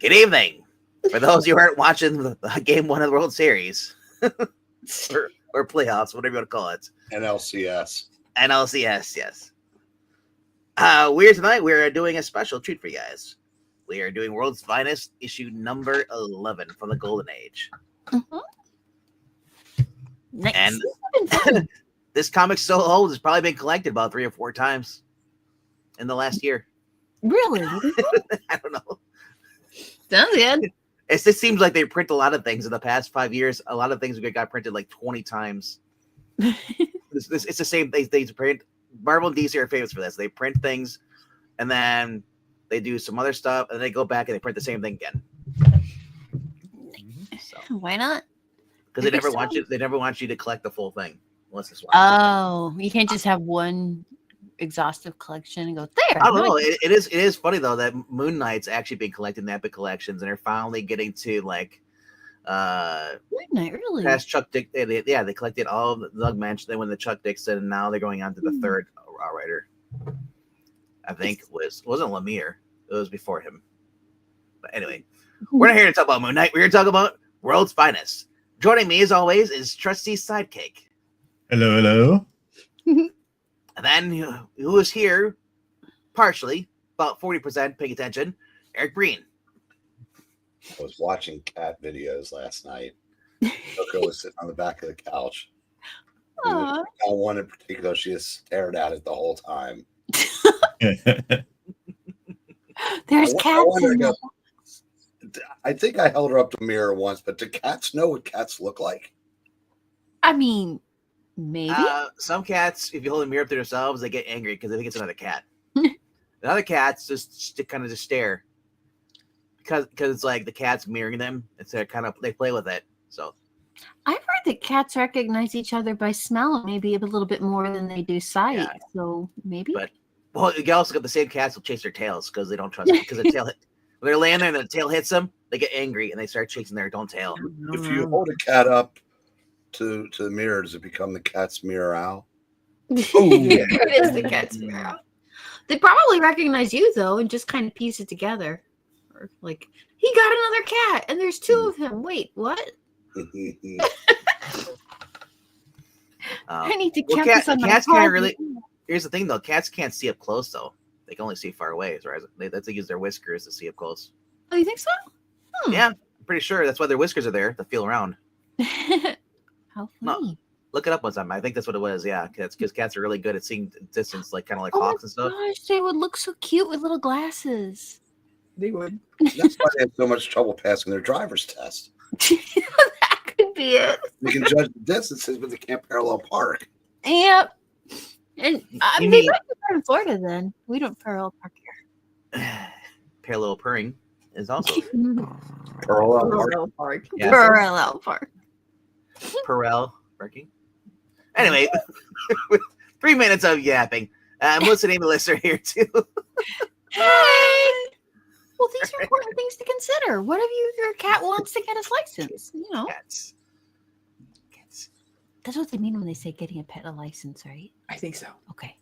Good evening. For those who aren't watching the Game 1 of the World Series or playoffs, whatever you want to call it. NLCS. NLCS, yes. We're doing a special treat for you guys. We are doing World's Finest, issue number 11 from the Golden Age. Mm-hmm. Nice. And this comic's so old, it's probably been collected about 3 or 4 times in the last year. Really? I don't know. Sounds good. It just seems like they print a lot of things in the past 5 years. A lot of things got printed like 20 times. It's the same. They print. Marvel and DC are famous for this. They print things, and then they do some other stuff, and then they go back and they print the same thing again. So, why not? Because they never want you. They never want you to collect the full thing unless it's one. Oh, you can't just have one exhaustive collection and go there. I don't know. It is funny though that Moon Knight's actually been collecting the Epic collections, and they're finally getting to like. Moon Knight, really? Past Chuck Dick, they collected all of the Doug Mensch. Then when the Chuck Dixon, and now they're going on to the third writer. I think wasn't Lemire. It was before him. But anyway, we're not here to talk about Moon Knight. We're here to talk about World's Finest. Joining me as always is Trusty Sidekick. Hello. And then who is here partially, about 40% paying attention, Eric Breen. I was watching cat videos last night. Coco was sitting on the back of the couch. Not one in particular. She just stared at it the whole time. There's cats in there. I think I held her up to the mirror once, but do cats know what cats look like? I mean, maybe. Some cats, if you hold a mirror up to themselves, they get angry because they think it's another cat. And other cats just kind of stare. Because it's like the cat's mirroring them. It's they play with it. So I've heard that cats recognize each other by smell, maybe a little bit more than they do sight. Yeah. So maybe. But you also got the same cats will chase their tails because they don't trust it. Because the tail when they're laying there and the tail hits them, they get angry and they start chasing their own tail. If you hold a cat up to the mirror, does it become the cat's mirror owl? It is the cat's mirror owl. They probably recognize you though and just kind of piece it together. Like, he got another cat and there's 2 of him. Wait, what? I need to count this on cats can't really. Here's the thing though, cats can't see up close though. They can only see far away, right? They have to use their whiskers to see up close. Oh, you think so? Yeah, I'm pretty sure that's why their whiskers are there to feel around. How funny. No, look it up one time. I think that's what it was. Yeah, because cats are really good at seeing distance, like kind of like hawks and stuff. Gosh, they would look so cute with little glasses. They would. That's why they have so much trouble passing their driver's test. That could be it. They can judge the distances, but they can't parallel park. Yep. And they might be in Florida then. We don't parallel park here. Parallel purring is also Parallel park. Yeah, parallel park. Parallel parking. Anyway, 3 minutes of yapping. What's the name of the listener here too? Hey. Well, these are important things to consider. What if your cat wants to get his license? You know. Cats. That's what they mean when they say getting a pet a license, right? I think so. Okay.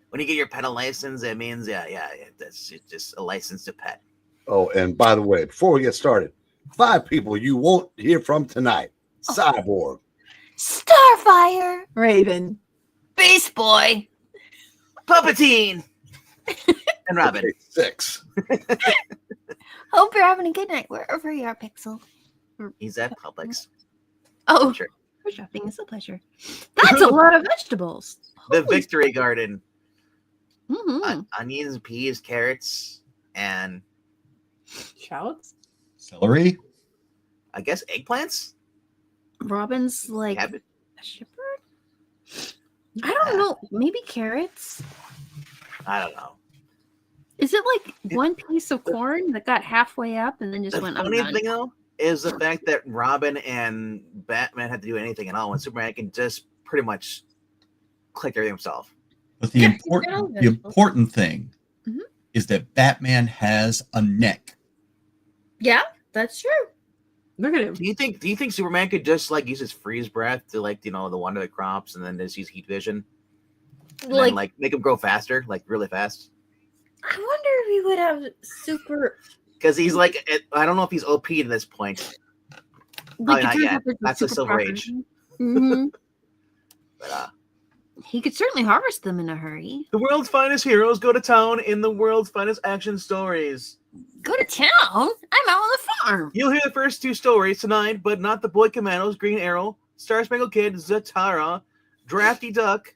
When you get your pet a license, it means that's just a license to pet. Oh, and by the way, before we get started, 5 people you won't hear from tonight: Cyborg, Starfire, Raven, Beast Boy, Puppetine, and Robin. 6. Hope you're having a good night wherever you are, Pixel. He's at Publix. Oh, sure. Shopping is a pleasure. That's a lot of vegetables. The Victory Garden. Mm-hmm. Onions, peas, carrots, and shallots, Celery. I guess eggplants. Robin's like Cabbage. a shepherd. I don't know. Maybe carrots. I don't know. Is it like one piece of corn that got halfway up and then just went? The funny thing though is the fact that Robin and Batman had to do anything at all, and Superman can just pretty much click everything himself. But the important thing is that Batman has a neck. Yeah, that's true. Look at him. Do you think Superman could just like use his freeze breath to like the water the crops and then just use heat vision, and then, like make him grow faster, like really fast? I wonder if he would have super because he's like, I don't know if he's OP at this point. Like, not it turns yet. out there's a That's the Silver superpower. Age. Mhm. But, He could certainly harvest them in a hurry. the world's finest heroes go to town in the world's finest action stories. Go to town? I'm out on the farm. You'll hear the first 2 stories tonight, but not the Boy Commandos, Green Arrow, Star Spangled Kid, Zatara, Drafty Duck,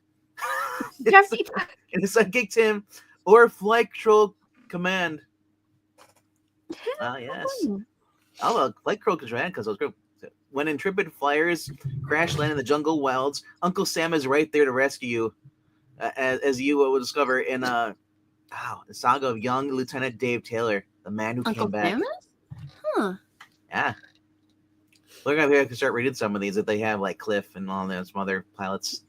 Drafty Duck. and his sidekick Tim, or Flight Control Command. Ah, yes. Oh, well, Flight Control Command, because those group. When intrepid flyers crash land in the jungle wilds, Uncle Sam is right there to rescue you, as you will discover in the saga of young Lieutenant Dave Taylor, the man who Uncle came back. Sam is? Huh. Yeah. We're gonna have to start reading some of these if they have like Cliff and all those some other pilots.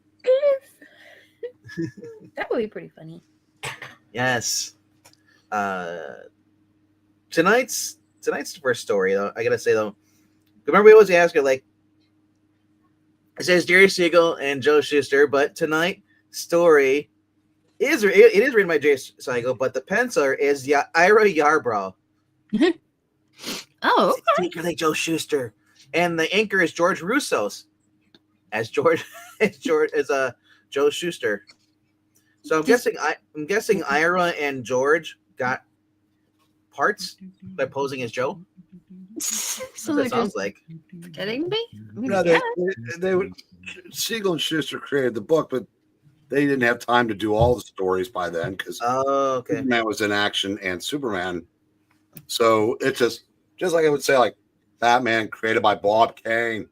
That would be pretty funny. Yes. Tonight's first story, though, I gotta say though, remember we always ask her like, it says Jerry Siegel and Joe Shuster, but tonight's story is written by Jerry Siegel, but the penciler is Ira Yarbrough. Oh, Think like Joe Shuster, and the anchor is George Roussos as Joe Shuster. So I'm guessing Ira and George got parts by posing as Joe. so That's they're what it sounds just like. pretending to be? I mean, No, yeah. they would. Siegel and Schuster created the book, but they didn't have time to do all the stories by then because Oh, okay. Superman was in action and Superman. So it's just like I would say, like Batman created by Bob Kane.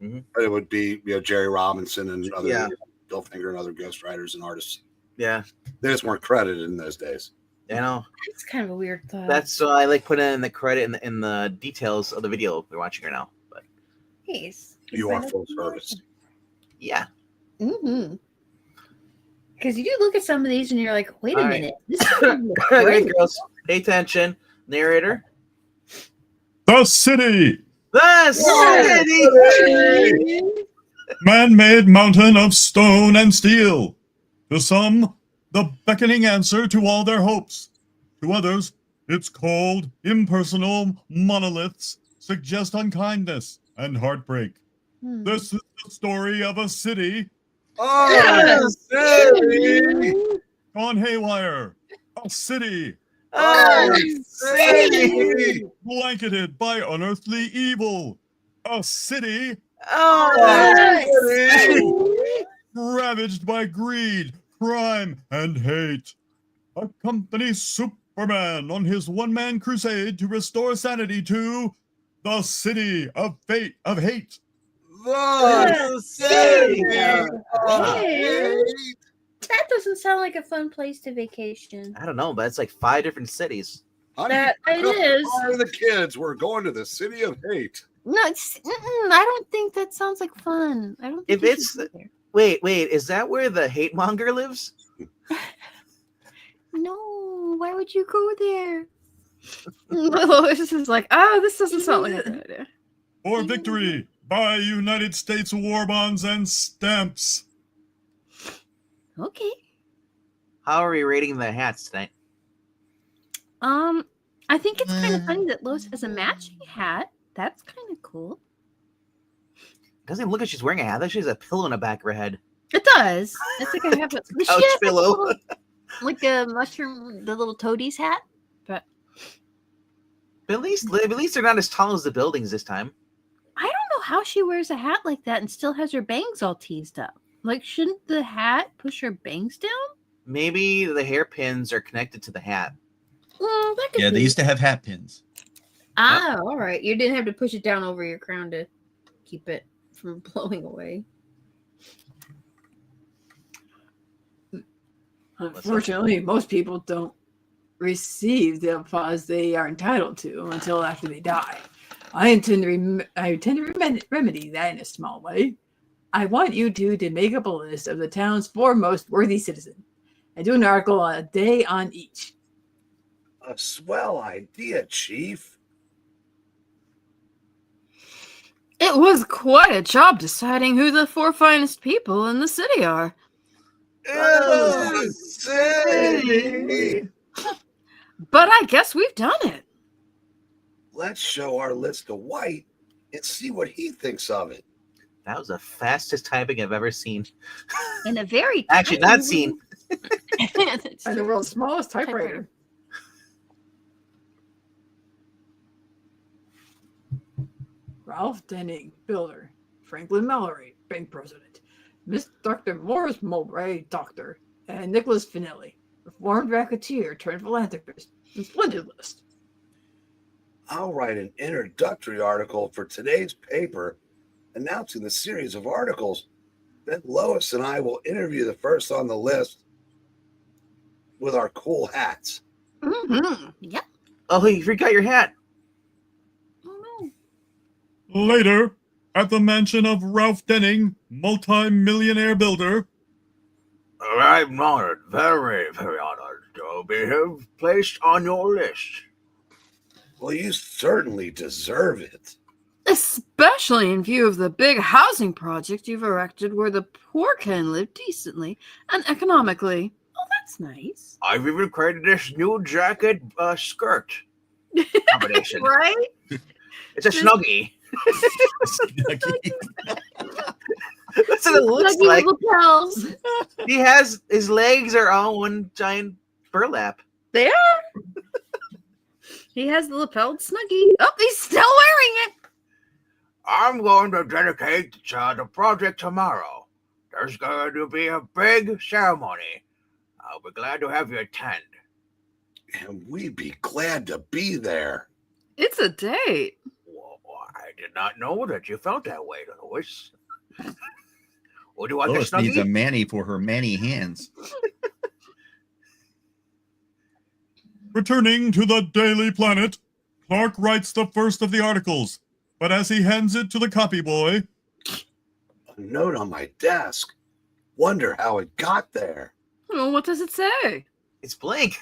Mhm. But it would be Jerry Robinson and other Yeah. Bill Finger and other ghostwriters and artists. Yeah, They just weren't credited in those days. you know. It's kind of a weird thought. That's I like putting in the credit in the details of the video we're watching right now. But nice. You are full service. yeah, Mm-hmm. Because you do look at some of these and you're like, wait a All right. minute. This is all right, great. girls, pay attention. Narrator. The city, The city. man-made mountain of stone and steel. To some, the beckoning answer to all their hopes. To others, its cold, impersonal monoliths suggest unkindness and heartbreak. Hmm. This is the story of a city Oh, city! gone haywire. A city City! blanketed by unearthly evil. A city ravaged by greed, crime, and hate. Accompany Superman on his one-man crusade to restore sanity to the city of hate. The city! That doesn't sound like a fun place to vacation. I don't know, but it's like 5 different cities. That it is. Are the kids? We're going to the city of hate. No, I don't think that sounds like fun. I don't think If you it's should go there. Wait, is that where the hate monger lives? No, why would you go there? Lois is like, oh, this doesn't sound like a good idea. For victory, buy United States war bonds and stamps. Okay. How are we rating the hats tonight? I think it's kind of funny that Lois has a matching hat. That's kind of cool. Doesn't even look like she's wearing a hat. She has a pillow in the back of her head. It does. It's like I have a she Couch has pillow. like a mushroom, the little toadies hat. But But at least they're not as tall as the buildings this time. I don't know how she wears a hat like that and still has her bangs all teased up. Like, shouldn't the hat push her bangs down? Maybe the hairpins are connected to the hat. Well, that could Yeah, be. they used to have hat pins. Ah, all right. You didn't have to push it down over your crown to keep it from blowing away. Unfortunately, most people don't receive the applause they are entitled to until after they die. I intend to remedy that in a small way. I want you two to make up a list of the town's 4 most worthy citizens and do an article a day on each. A swell idea, Chief. It was quite a job deciding who the 4 finest people in the city are. City! But I guess we've done it. Let's show our list to White and see what he thinks of it. That was the fastest typing I've ever seen. In a very Actually, not seen. And the world's smallest typewriter. Ralph Denning, builder. Franklin Mallory, bank president. Miss Dr. Morris Mowbray, doctor. And Nicholas Finelli, reformed racketeer turned philanthropist. A splendid list. I'll write an introductory article for today's paper announcing the series of articles. Then Lois and I will interview the first on the list with our cool hats. Mm-hmm. Yep. Oh, you forgot your hat. Oh Later, at the mansion of Ralph Denning, multi-millionaire builder. I'm honored, very, very honored to be placed on your list. Well, you certainly deserve it. Especially in view of the big housing project you've erected where the poor can live decently and economically. Oh, that's nice. I've even created this new jacket skirt combination. right? It's a snuggie. That's what it looks Snuggy like. lapels. He has his legs are all one giant burlap. They are. He has the lapelled snuggie. Oh, he's still wearing it. I'm going to dedicate the project tomorrow. There's going to be a big ceremony. I'll be glad to have you attend. And we'd be glad to be there. It's a date. Well, I did not know that you felt that way, Lois. Would you like Lois a needs a snuggie? manny for her many hands. Returning to the Daily Planet, Clark writes the first of the articles, but as he hands it to the copy boy, A note on my desk. Wonder how it got there. Well, what does it say? It's blank.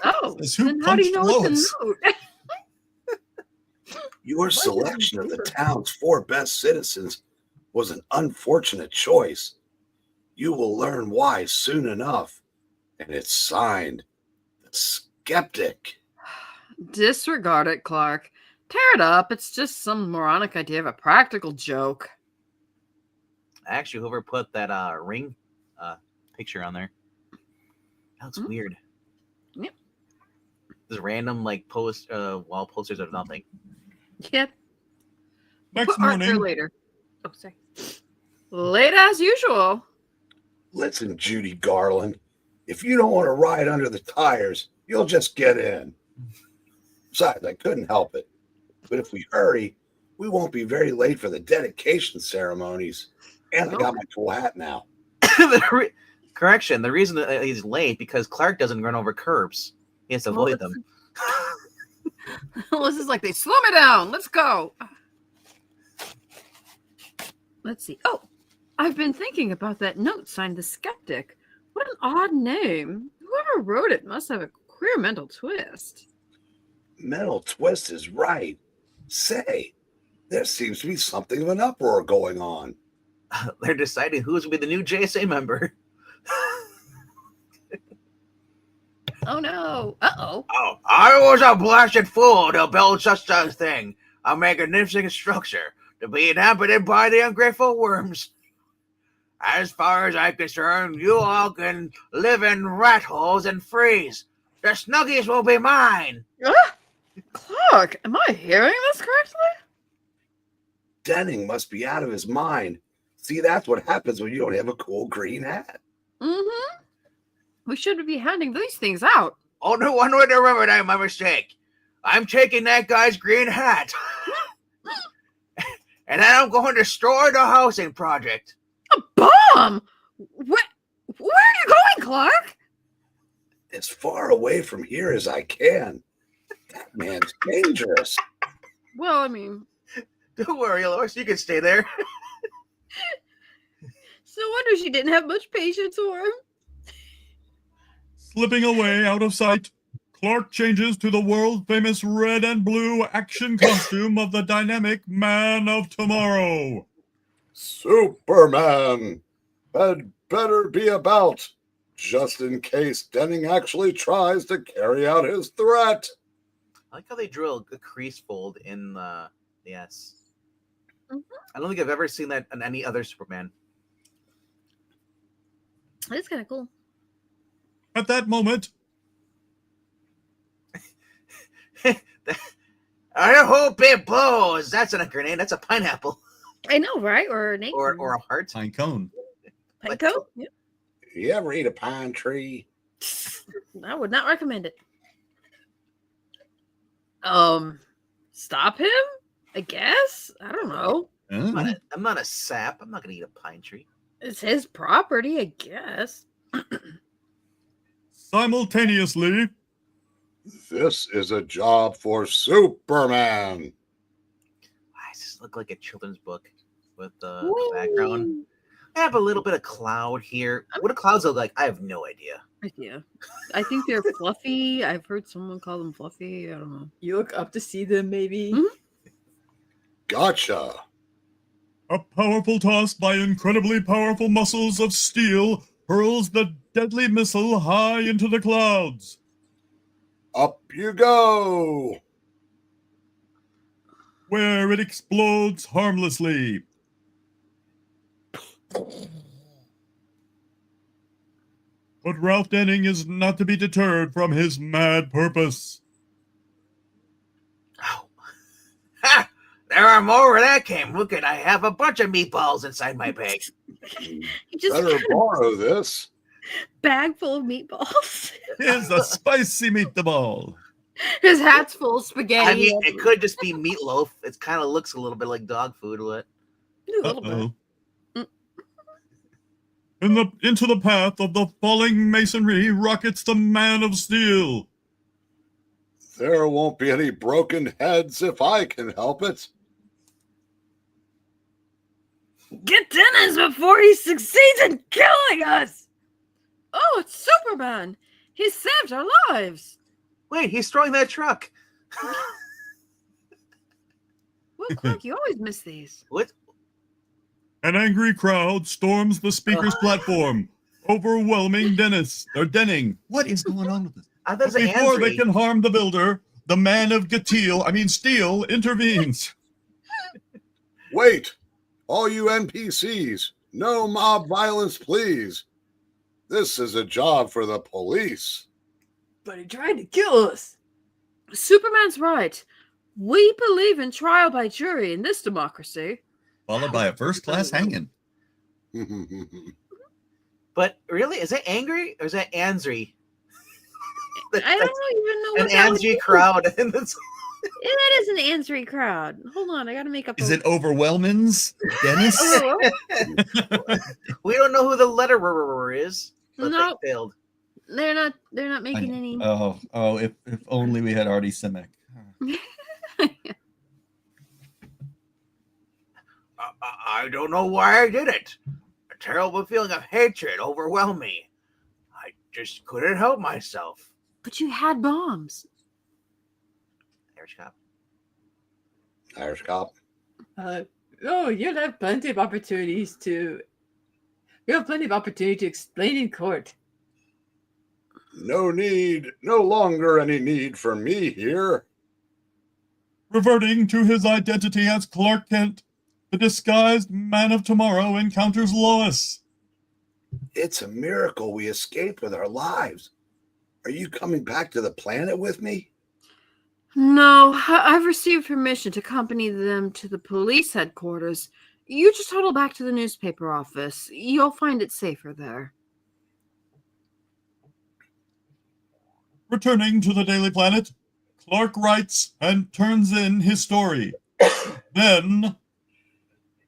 Oh, Says who then how do you know punched it's a Lois? note? Your selection of the town's 4 best citizens was an unfortunate choice. You will learn why soon enough. And it's signed The Skeptic. Disregard it, Clark. Tear it up. It's just some moronic idea of a practical joke. Actually, whoever put that ring picture on there. That looks weird. Yep. This random wall posters of nothing. Yep. next Put art there morning, later. Oh, sorry. Late as usual. Listen, Judy Garland, if you don't want to ride under the tires, you'll just get in. Besides, I couldn't help it. But if we hurry, we won't be very late for the dedication ceremonies. And I got my cool hat now. Correction, the reason that he's late because Clark doesn't run over curbs. He has to avoid them. This is like they slow me down. Let's go. Let's see. Oh, I've been thinking about that note signed The Skeptic. What an odd name. Whoever wrote it must have a queer mental twist. Mental twist is right. Say, there seems to be something of an uproar going on. They're deciding who's going to be the new JSA member. Oh no. Uh-oh. Oh, I was a blasted fool to build such a thing. A magnificent structure to be inhabited by the ungrateful worms. As far as I'm concerned, you all can live in rat holes and freeze. The snuggies will be mine. Clark, am I hearing this correctly? Denning must be out of his mind. See, that's what happens when you don't have a cool green hat. Mm-hmm. We should be handing these things out. Only one way to remedy my mistake. I'm taking that guy's green hat. And then I'm going to destroy the housing project. A bomb? Where are you going, Clark? As far away from here as I can. That man's dangerous. Well, I mean, Don't worry, Lois, you can stay there. no wonder she didn't have much patience for him. slipping away out of sight, Clark changes to the world-famous red and blue action costume of the dynamic Man of Tomorrow. Superman had better be about, just in case Denning actually tries to carry out his threat. I like how they drew a crease fold in the S. Mhm. I don't think I've ever seen that on any other Superman. That's kind of cool. At that moment, I hope it blows. That's not a grenade. That's a pineapple I know, right? Or an acorn. or a heart. pine cone. Pinecone? Yeah. You ever eat a pine tree? I would not recommend it. Stop him? I guess. I don't know. I'm not a sap. I'm not gonna eat a pine tree. It's his property, I guess. Simultaneously, This is a job for Superman. Why does this look like a children's book with the background? I have a little bit of cloud here. What do clouds look like? I have no idea. Yeah. I think they're fluffy. I've heard someone call them fluffy. I don't know. You look up to see them, maybe. Mhm. Gotcha. a powerful toss by incredibly powerful muscles of steel hurls the deadly missile high into the clouds. Up you go. Where it explodes harmlessly. But Ralph Denning is not to be deterred from his mad purpose. Oh. Ha! There are more where that came. Look at, I have a bunch of meatballs inside my bag. He just Better borrow this. bag full of meatballs. Here's a spicy meatball. His hat's full of spaghetti. I mean, it could just be meatloaf. It kind of looks a little bit like dog food. What? A little bit. Uh-oh. Into the path of the falling masonry rockets the Man of Steel. There won't be any broken heads if I can help it. Get Dennis before he succeeds in killing us! Oh, it's Superman! He saved our lives! Wait, he's throwing that truck. Well, Clark, you always miss these. What? An angry crowd storms the speaker's platform, overwhelming Denning. What is going on with this? I thought it was Before they Ansry. can harm the builder, the Man of Steel intervenes. Wait, all you NPCs, no mob violence, please. This is a job for the police. But he tried to kill us. Superman's right. We believe in trial by jury in this democracy. Followed by a first-class hanging. But really, is that angry or is that Ansry? I don't even know An what that Ansry crowd. And that's- Yeah, that is an Ansry crowd. Hold on, I gotta make up. Is it overwhelmings, Dennis? Oh, we don't know who the letterer is. But No. they failed. they're not making any. Oh, if only we had Artie Simic. I don't know why I did it. A terrible feeling of hatred overwhelmed me. I just couldn't help myself. But you had bombs. Irish cop. Irish cop. You'll have plenty of opportunities to. You have plenty of opportunity to explain in court. No longer any need for me here. Reverting to his identity as Clark Kent, the disguised Man of Tomorrow encounters Lois. It's a miracle we escaped with our lives. Are you coming back to the planet with me? No, I've received permission to accompany them to the police headquarters. You just huddle back to the newspaper office. You'll find it safer there. Returning to the Daily Planet, Clark writes and turns in his story. Then,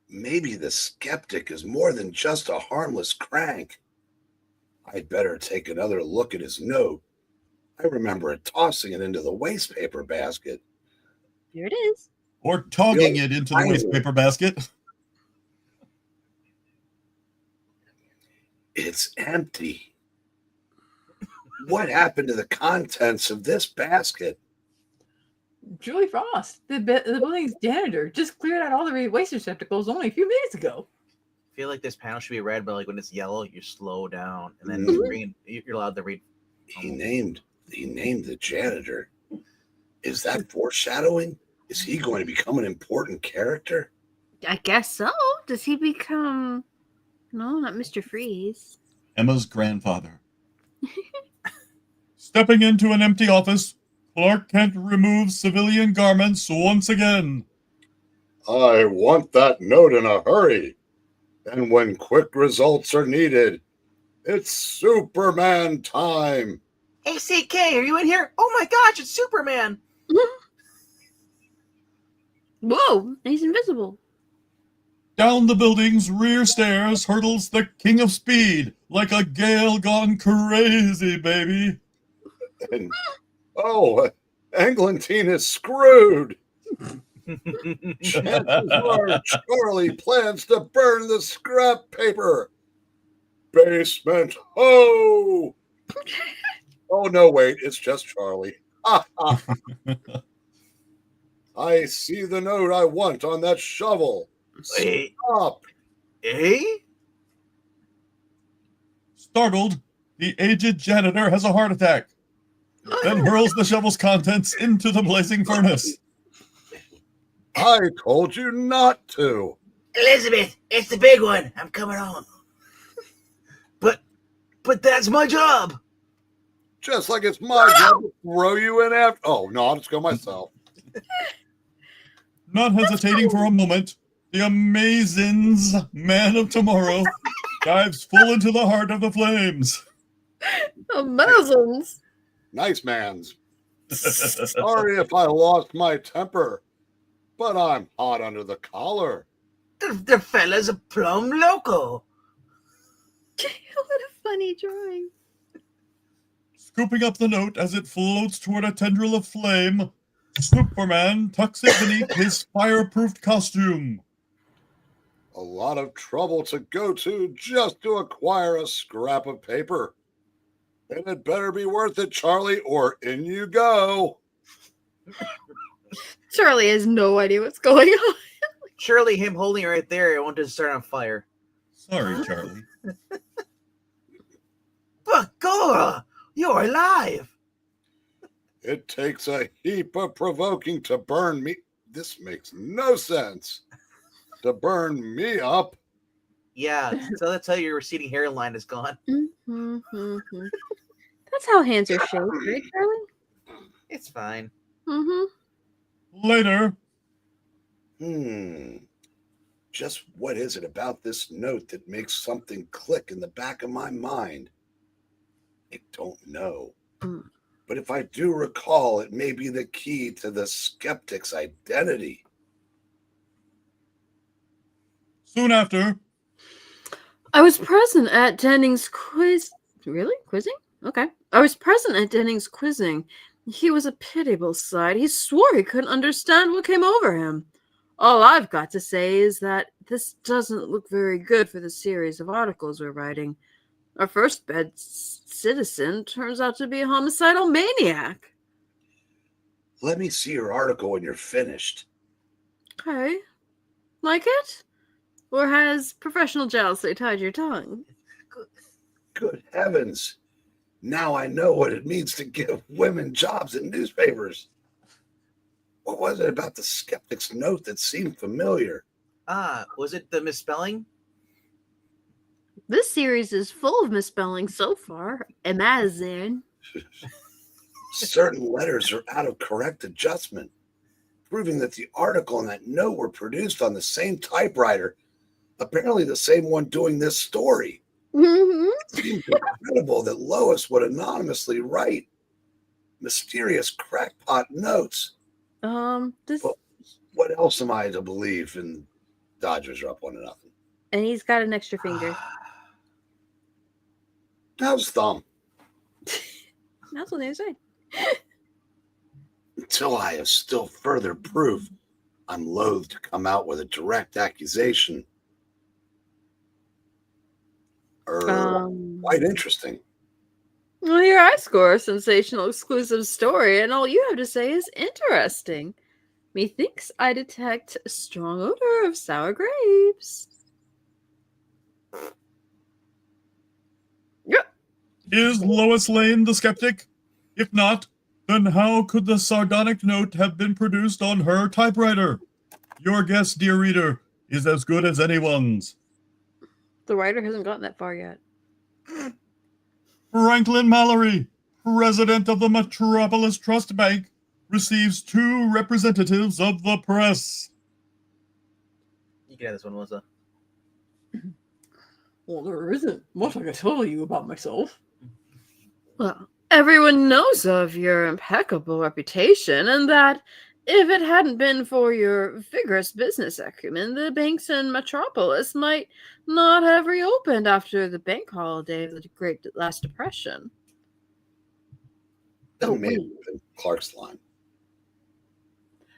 Maybe the skeptic is more than just a harmless crank. I'd better take another look at his note. I remember tossing it into the waste paper basket. Here it is. or togging it into the wastepaper basket. It's empty. What happened to the contents of this basket? Julie Frost, the building's janitor, just cleared out all the waste receptacles only a few minutes ago. I feel like this panel should be red, but like when it's yellow, you slow down, and then Mhm. you're allowed to read. He named the janitor. Is that foreshadowing? Is he going to become an important character? I guess so. Does he become... No, not Mr. Freeze. Emma's grandfather. Stepping into an empty office, Clark Kent removes civilian garments once again. I want that note in a hurry. And when quick results are needed, it's Superman time. Hey, CK, are you in here? Oh my gosh, it's Superman! Whoa, he's invisible. Down the building's rear stairs hurtles the King of Speed, like a gale gone crazy, baby. And, Eglantine is screwed. Chances are Charlie plans to burn the scrap paper. Basement ho! Oh, no, wait, it's just Charlie. I see the note I want on that shovel. Wait. Stop. Eh? Startled, the aged janitor has a heart attack, then hurls the shovel's contents into the blazing furnace. I told you not to. Elizabeth, it's the big one. I'm coming home. But that's my job. Just like it's my job to throw you in after. Oh, no, I'll just go myself. Not hesitating for a moment, the Amazins Man of Tomorrow dives full into the heart of the flames. Amazons. Nice man's. Sorry if I lost my temper, but I'm hot under the collar. The fella's a plum loco. What a funny drawing. Scooping up the note as it floats toward a tendril of flame, Superman tucks it beneath his fireproofed costume. A lot of trouble to go to just to acquire a scrap of paper. And it better be worth it, Charlie, or in you go. Charlie has no idea what's going on. Surely him holding it right there, it won't just start on fire. Sorry, Charlie. Bagora, you're alive. It takes a heap of provoking to burn me. This makes no sense. To burn me up. Yeah, so that's how your receding hairline is gone. That's how hands are shaped, right, Charlie? It's fine. Later, Just what is it about this note that makes something click in the back of my mind? I don't know. But if I do recall, it may be the key to the skeptic's identity. soon after, I was present at Denning's quiz. Really? Quizzing? Okay. I was present at Denning's quizzing. He was a pitiable sight. He swore he couldn't understand what came over him. All I've got to say is that this doesn't look very good for the series of articles we're writing. Our first bed citizen turns out to be a homicidal maniac. Let me see your article when you're finished. Okay. Like it? Or has professional jealousy tied your tongue? Good heavens. Now I know what it means to give women jobs in newspapers. What was it about the skeptic's note that seemed familiar? Was it the misspelling? This series is full of misspellings so far. Imagine. Certain letters are out of correct adjustment, proving that the article and that note were produced on the same typewriter, apparently the same one doing this story. Mm-hmm. It seems incredible that Lois would anonymously write mysterious crackpot notes. What else am I to believe? And Dodgers are up 1-0. And he's got an extra finger. How's thumb? That's what they say. Until I have still further proof, I'm loath to come out with a direct accusation. Quite interesting. Well, here I score a sensational exclusive story, and all you have to say is interesting. Methinks I detect a strong odor of sour grapes. is Lois Lane the skeptic? If not, Then how could the sardonic note have been produced on her typewriter? Your guess, dear reader, is as good as anyone's. The writer hasn't gotten that far yet. Franklin Mallory, president of the Metropolis Trust Bank, receives 2 representatives of the press. You can have this one, Melissa. Well, there isn't much I can tell you about myself. Well, everyone knows of your impeccable reputation, and that if it hadn't been for your vigorous business acumen, the banks in Metropolis might not have reopened after the bank holiday of the Great Last Depression. That Oh, may have wait. been Clark's line.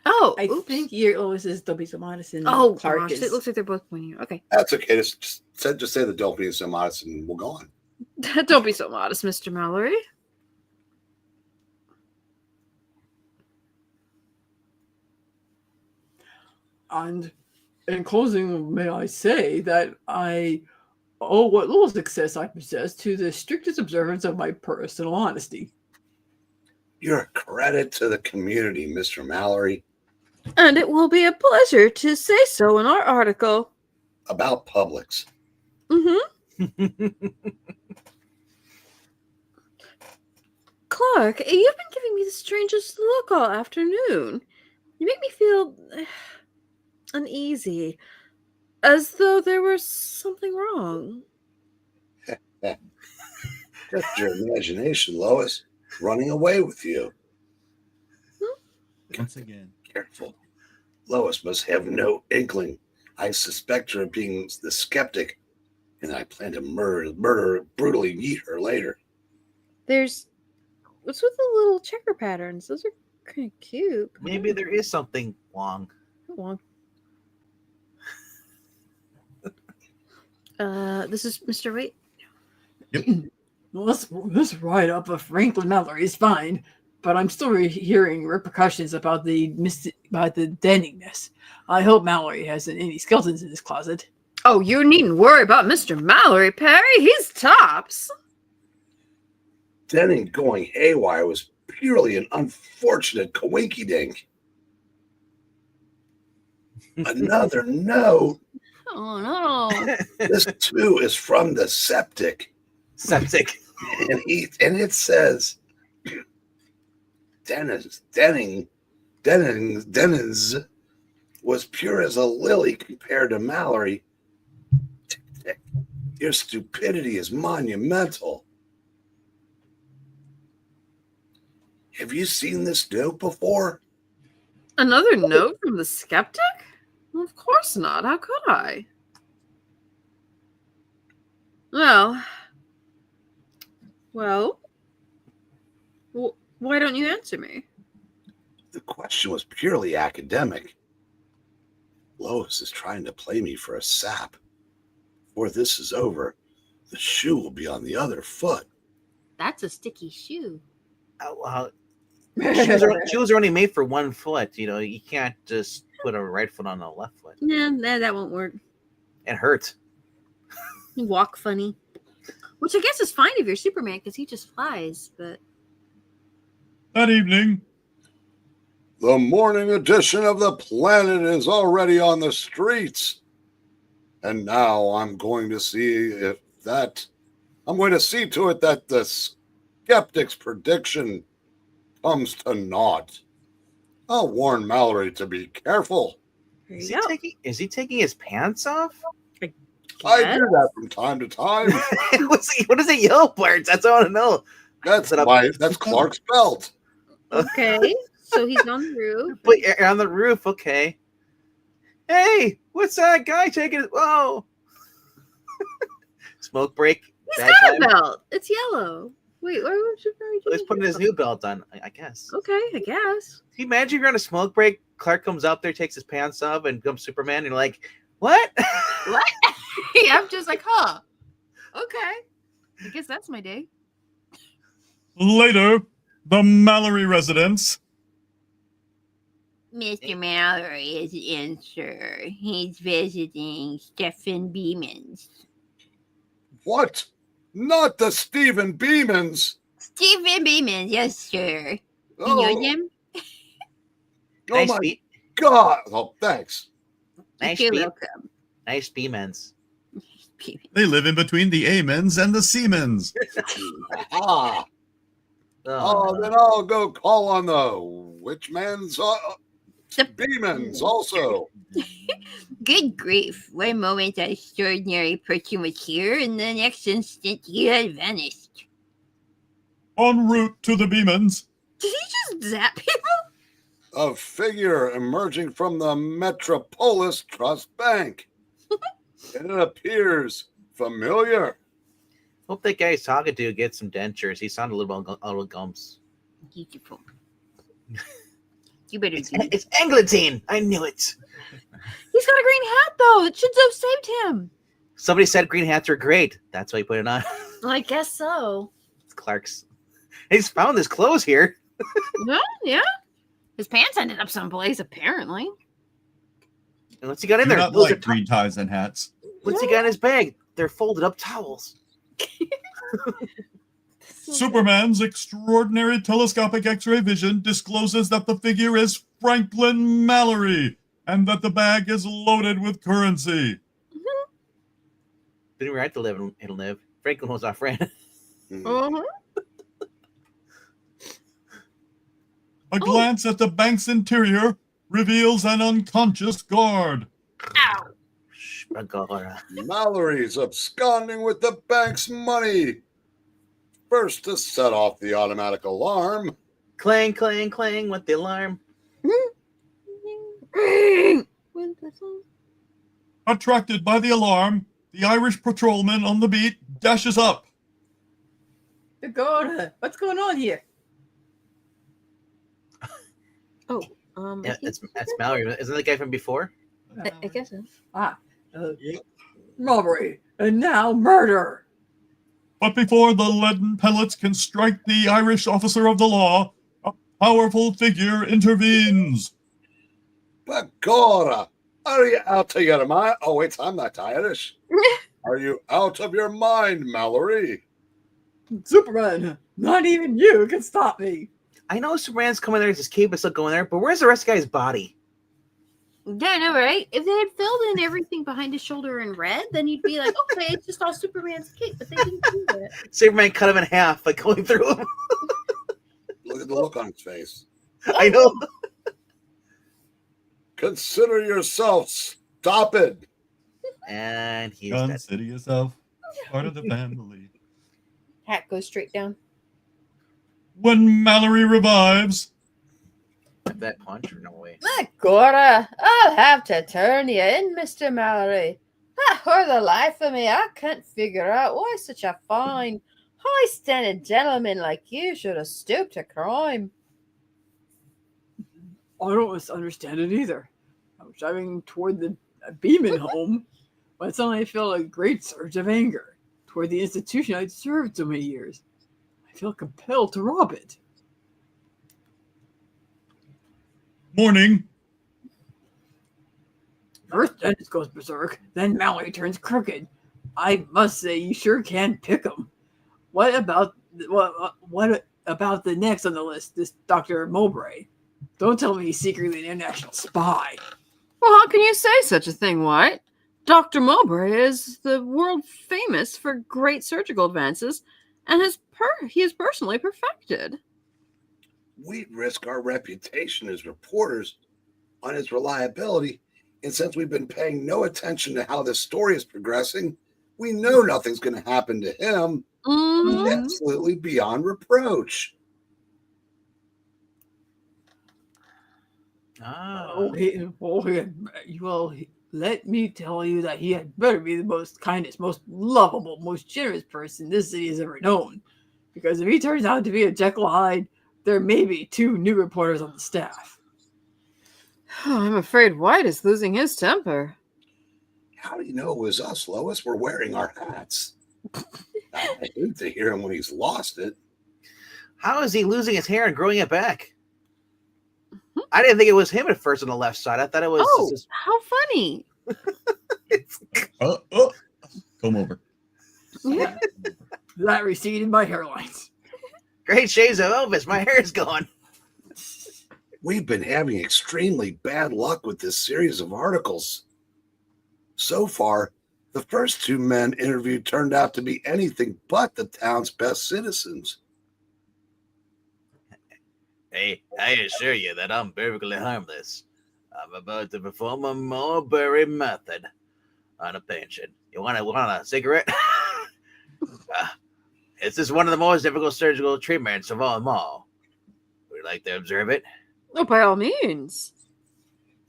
Oh, I oops. think your Lois is don't be so modest and Oh, Clark gosh, is. it looks like they're both pointing. Okay. That's okay. Just say the don't be so modest and we'll go on. Don't be so modest, Mr. Mallory. And in closing, may I say that I owe what little success I possess to the strictest observance of my personal honesty. You're a credit to the community, Mr. Mallory. And it will be a pleasure to say so in our article. About Publix. Clark, you've been giving me the strangest look all afternoon. You make me feel uneasy, as though there was something wrong. Just your imagination, Lois, running away with you. Once again. Careful. Lois must have no inkling. I suspect her of being the skeptic, and I plan to brutally eat her later. What's with the little checker patterns? Those are kind of cute. Maybe there is something wrong. Go on. This is Mr. Waite. Well, this write-up of Franklin Mallory is fine, but I'm still hearing repercussions about the denningness. I hope Mallory hasn't any skeletons in his closet. Oh, you needn't worry about Mr. Mallory, Perry. He's tops. Denning going haywire was purely an unfortunate coinky-dink. Another note. Oh no. This too is from the septic. Septic. And it says Dennings was pure as a lily compared to Mallory. Your stupidity is monumental. Have you seen this note before? Another note from the skeptic? Well, of course not. How could I? Well, why don't you answer me? The question was purely academic. Lois is trying to play me for a sap. Before this is over, the shoe will be on the other foot. That's a sticky shoe. Well, shoes are only made for one foot. You know, you can't just put a right foot on the left foot. Nah, that won't work. It hurts. You walk funny. Which I guess is fine if you're Superman because he just flies, but That evening, The morning edition of the Planet is already on the streets. And now I'm going to see to it that the skeptic's prediction comes to naught. I'll warn Mallory to be careful. There Is you go. he taking his pants off? I do that from time to time. What is it, yellow parts? That's all I want to know. That's Clark's belt. Okay, so he's on the roof. But you're on the roof, okay. Hey, what's that guy taking? Whoa. Smoke break. He's Bad got time. a belt. It's yellow. Wait, why would you He's putting his new belt on, I guess. Okay, I guess. Can you imagine if you're on a smoke break, Clark comes out there, takes his pants off, and becomes Superman, and you're like, what? what? I'm just like, huh? Okay. I guess that's my day. later, the Mallory residence. Mr. Mallory is in, sir. He's visiting Stephen Beeman's. What? Not the Stephen Beemans. Stephen Beeman, yes, sir. You know Oh, them? oh Nice my beat. God. Oh, thanks. Nice You're beat. welcome. Nice B-mens. They live in between the amens and the semens. Ah. Oh, no. then I'll go call on the witch man's demons also. Good grief. One moment that extraordinary person was here, and the next instant he had vanished. En route to the Beemans. Did he just zap people? A figure emerging from the Metropolis Trust Bank. And it appears familiar. Hope that guy he's talking to gets some dentures. He sounded a little gumps. Beautiful. You better do it. It's Eglantine. I knew it. He's got a green hat, though. It should have saved him. Somebody said green hats are great. That's why he put it on. Well, I guess so. It's Clark's. He's found his clothes here. Well, yeah. His pants ended up someplace, apparently. And what's he got in Do there? not Those are like green ties and hats. What's he got in his bag? They're folded up towels. Superman's extraordinary telescopic X-ray vision discloses that the figure is Franklin Mallory and that the bag is loaded with currency. Didn't write to live and live. Franklin was our friend. Uh-huh. A glance at the bank's interior reveals an unconscious guard. Ow. Shpagora. Mallory's absconding with the bank's money. First to set off the automatic alarm. Clang, clang, clang with the alarm. Attracted by the alarm, the Irish patrolman on the beat dashes up. Dakota, what's going on here? Oh, Yeah, that's Mallory. Isn't that the guy from before? I guess so. Robbery and now murder. But before the leaden pellets can strike the Irish officer of the law, a powerful figure intervenes. Begorra, are you out of your mind? Oh, wait, I'm not Irish. Are you out of your mind, Mallory? Superman, not even you can stop me. I know Superman's coming there. His cape is still going there. But where's the rest of the guy's body? Yeah, I know, right? If they had filled in everything behind his shoulder in red, then you'd be like, okay, it's just all Superman's cape, but they didn't do that. Superman cut him in half by going through him. Look at the look on his face. I know. Consider yourself stopped. And he's dead. Consider yourself part of the family. Hat goes straight down. When Mallory revives, That punch or no way? Gora, I'll have to turn you in, Mr. Mallory. For the life of me, I can't figure out why such a fine, high-standing gentleman like you should have stooped to crime. I don't understand it either. I was driving toward the Beeman home, but suddenly I felt a great surge of anger toward the institution I'd served so many years. I feel compelled to rob it. morning, First Dennis goes berserk, then Mallory turns crooked. I must say, you sure can pick 'em. What about the next on the list? This Dr. Mowbray. Don't tell me he's secretly an international spy. Well, how can you say such a thing, White? Dr. Mowbray is the world famous for great surgical advances, and he is personally perfected. We'd risk our reputation as reporters on his reliability, and since we've been paying no attention to how this story is progressing, we know nothing's going to happen to him. Mhm. He's absolutely beyond reproach. Let me tell you that he had better be the most kindest, most lovable, most generous person this city has ever known. Because if he turns out to be a Jekyll Hyde, there may be 2 new reporters on the staff. I'm afraid White is losing his temper. How do you know it was us, Lois? We're wearing our hats. I hate to hear him when he's lost it. How is he losing his hair and growing it back? I didn't think it was him at first on the left side. I thought it was. Oh, how funny. Come over. Yeah. That receded my hairlines. Great shades of Elvis. My hair is gone. We've been having extremely bad luck with this series of articles. So far, the first 2 men interviewed turned out to be anything but the town's best citizens. Hey, I assure you that I'm perfectly harmless. I'm about to perform a mulberry method on a patient. You want a cigarette? This is one of the most difficult surgical treatments of all. Would you like to observe it? Oh, by all means.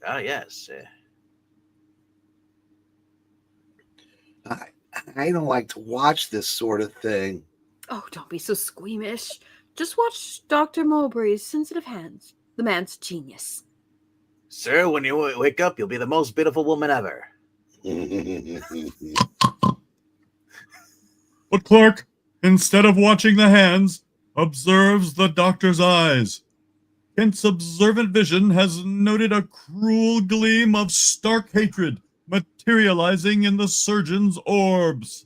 Oh, yes. I don't like to watch this sort of thing. Oh, don't be so squeamish. Just watch Dr. Mowbray's sensitive hands. The man's genius. Sir, when you wake up, you'll be the most beautiful woman ever. But Clark, instead of watching the hands, observes the doctor's eyes. Kent's observant vision has noted a cruel gleam of stark hatred materializing in the surgeon's orbs.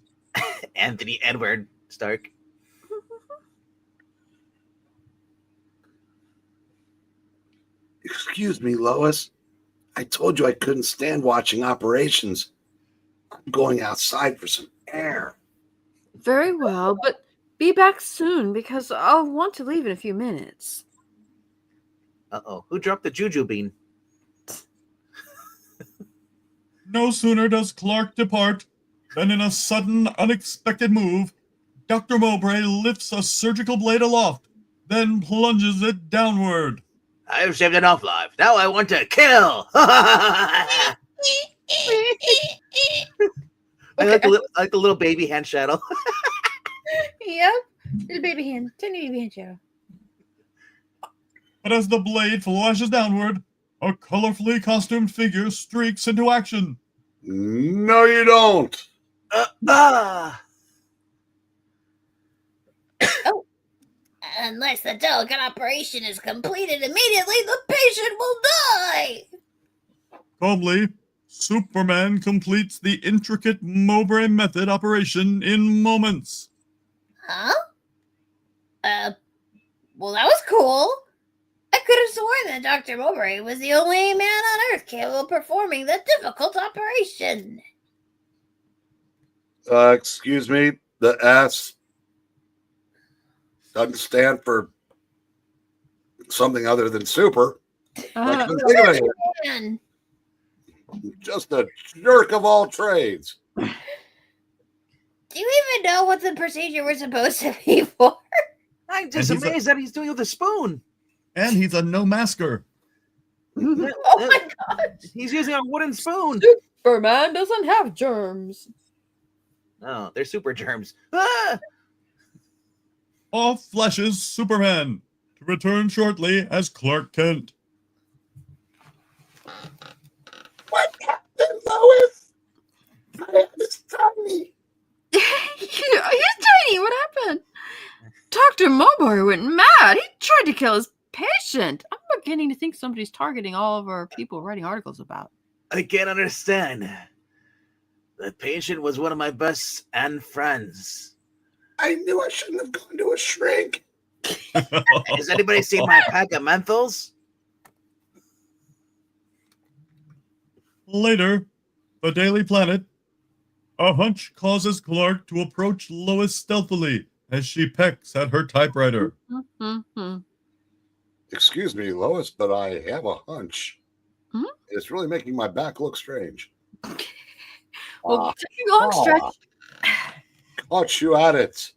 Anthony Edward Stark. Excuse me, Lois. I told you I couldn't stand watching operations. I'm going outside for some air. Very well, but be back soon because I'll want to leave in a few minutes. Uh-oh. Who dropped the juju bean? No sooner does Clark depart than in a sudden, unexpected move, Dr. Mowbray lifts a surgical blade aloft, then plunges it downward. I've saved enough lives. Now I want to kill. I like the little baby hand shadow. Yep. Little baby hand. Tiny baby hand shadow. But as the blade flashes downward, a colorfully costumed figure streaks into action. No, you don't. Unless the delicate operation is completed immediately, the patient will die. Calmly, Superman completes the intricate Mowbray method operation in moments. Huh? Well, that was cool. I could have sworn that Dr. Mowbray was the only man on Earth capable of performing the difficult operation. Excuse me, the S doesn't stand for something other than super. I couldn't think of anything. Man. Just a jerk of all trades. Do you even know what the procedure was supposed to be for? I'm just And he's amazed that he's doing it with a spoon. And he's a no-masker. Oh my god. He's using a wooden spoon. Superman doesn't have germs. Oh, they're super germs. Ah! Off flashes Superman, to return shortly as Clark Kent. What happened, Lois? My head is tiny. He's tiny. What happened? Dr. Mowbray went mad. He tried to kill his patient. I'm beginning to think somebody's targeting all of our people writing articles about. I can't understand. The patient was one of my best and friends. I knew I shouldn't have gone to a shrink. Has anybody seen my pack of menthols? Later, the Daily Planet. A hunch causes Clark to approach Lois stealthily as she pecks at her typewriter. Excuse me, Lois, but I have a hunch. Hmm? It's really making my back look strange. Well, take a long stretch. Caught you at it.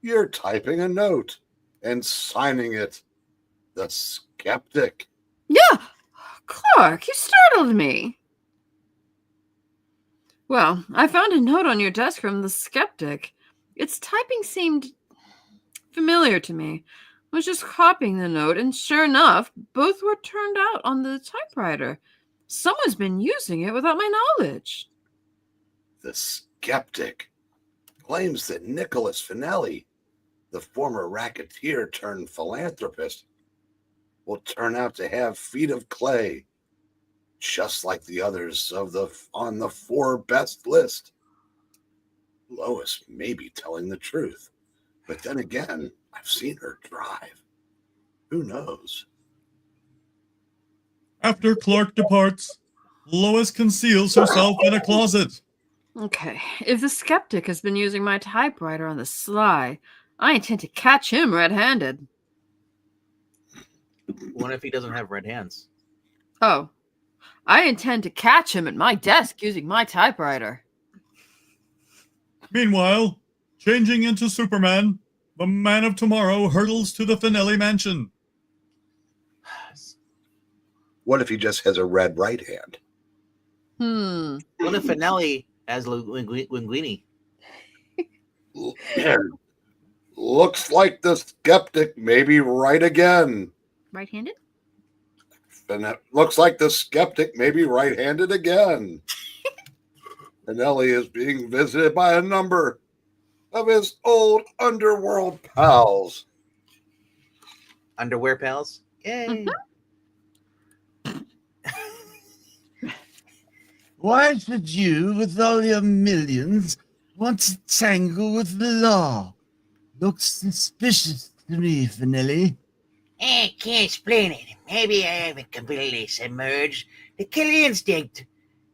You're typing a note and signing it. The skeptic. Yeah, Clark, you startled me. Well, I found a note on your desk from the skeptic. Its typing seemed familiar to me. I was just copying the note, and sure enough, both were turned out on the typewriter. Someone's been using it without my knowledge. The skeptic claims that Nicholas Finelli, the former racketeer turned philanthropist, will turn out to have feet of clay, just like the others on the 4 best list. Lois may be telling the truth, but then again, I've seen her drive. Who knows? After Clark departs, Lois conceals herself in a closet. Okay, if the skeptic has been using my typewriter on the sly, I intend to catch him red-handed. What if he doesn't have red hands? Oh, I intend to catch him at my desk using my typewriter. Meanwhile, changing into Superman, the Man of Tomorrow hurtles to the Finelli mansion. What if he just has a red right hand? What if Finelli has Linguini? Looks like the skeptic may be right again. Right-handed? And it looks like the skeptic may be right-handed again. Finelli is being visited by a number of his old underworld pals. Underwear pals? Yay. Mm-hmm. Why should you, with all your millions, want to tangle with the law? Looks suspicious to me, Finelli. I can't explain it. Maybe I haven't completely submerged the killer instinct.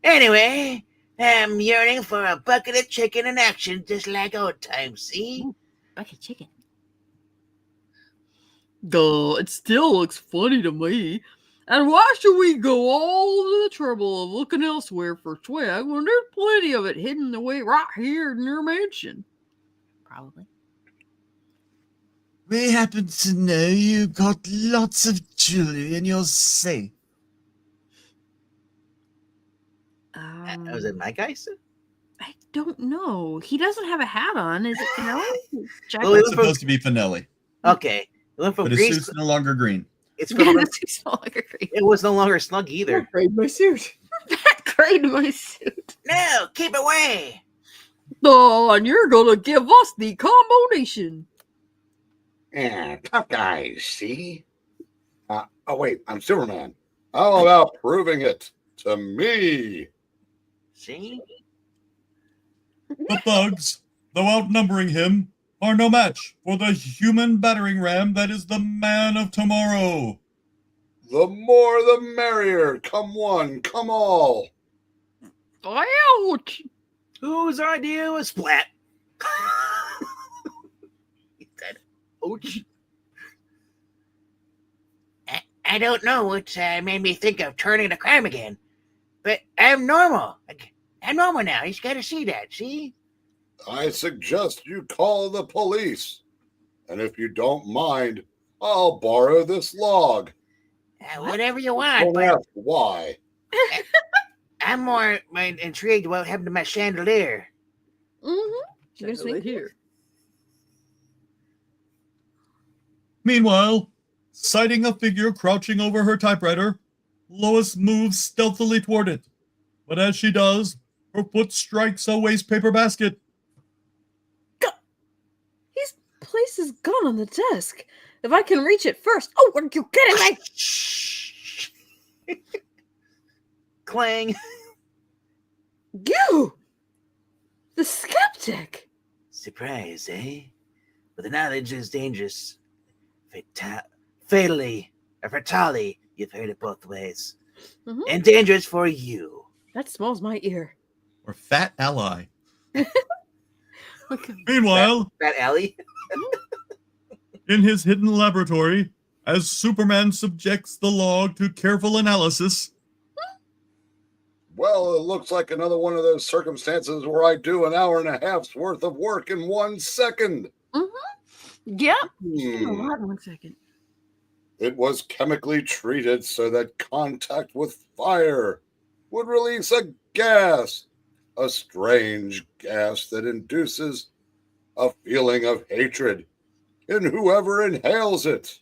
Anyway, I'm yearning for a bucket of chicken in action just like old times, see? Bucket chicken. Duh, it still looks funny to me. And why should we go all to the trouble of looking elsewhere for swag when there's plenty of it hidden away right here in your mansion? Probably. We happen to know you got lots of jewelry in your safe. Was it my guy? I don't know. He doesn't have a hat on. Is it Finelli? Well, It's supposed to be Finelli, Okay. It went from but his green. suit's no longer green. It's Yeah, from, that's too small. it was no longer snug either. Trade my suit. Grade my suit. No, keep away. Oh, and you're gonna give us the combination. Yeah, tough guys, see? Oh, wait, I'm Superman. How about proving it to me? See? The thugs, though outnumbering him, are no match for the human battering ram that is the Man of Tomorrow. The more the merrier. Come one, come all. Ouch! Whose idea was splat? He said, ouch. I don't know what made me think of turning to crime again, but I'm normal. I'm normal now. He's got to see that, see? I suggest you call the police. And if you don't mind, I'll borrow this log. Whatever you want, Don't but ask why. I'm more intrigued what happened to my chandelier. Mm-hmm. Just right here. Meanwhile, sighting a figure crouching over her typewriter, Lois moves stealthily toward it. But as she does, her foot strikes a wastepaper basket. He's placed his gun on the desk. If I can reach it first. Oh, are you kidding me? Clang. You! The skeptic! Surprise, eh? But the knowledge is dangerous. Fatally, you've heard it both ways. Mhm. And dangerous for you. That smells my ear. Or fat ally. Okay. Meanwhile, That alley. in his hidden laboratory, as Superman subjects the log to careful analysis, Well, it looks like another one of those circumstances where I do an hour and a half's worth of work in 1 second. Yep. Hmm. A lot in 1 second. It was chemically treated so that contact with fire would release a gas, a strange gas that induces a feeling of hatred in whoever inhales it.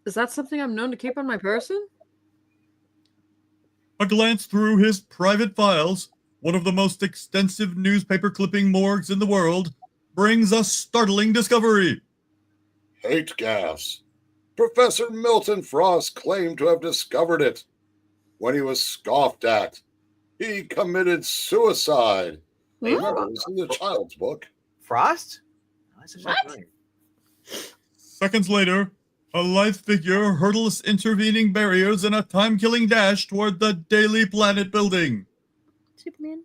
Is that something I'm known to keep on my person? a glance through his private files, one of the most extensive newspaper clipping morgues in the world, brings a startling discovery. Hate gas. Professor Milton Frost claimed to have discovered it. When he was scoffed at, he committed suicide. Remember, this is a child's book. Frost? Oh, that's What? familiar. Seconds later, A lithe figure hurdles intervening barriers in a time-killing dash toward the Daily Planet building. Superman.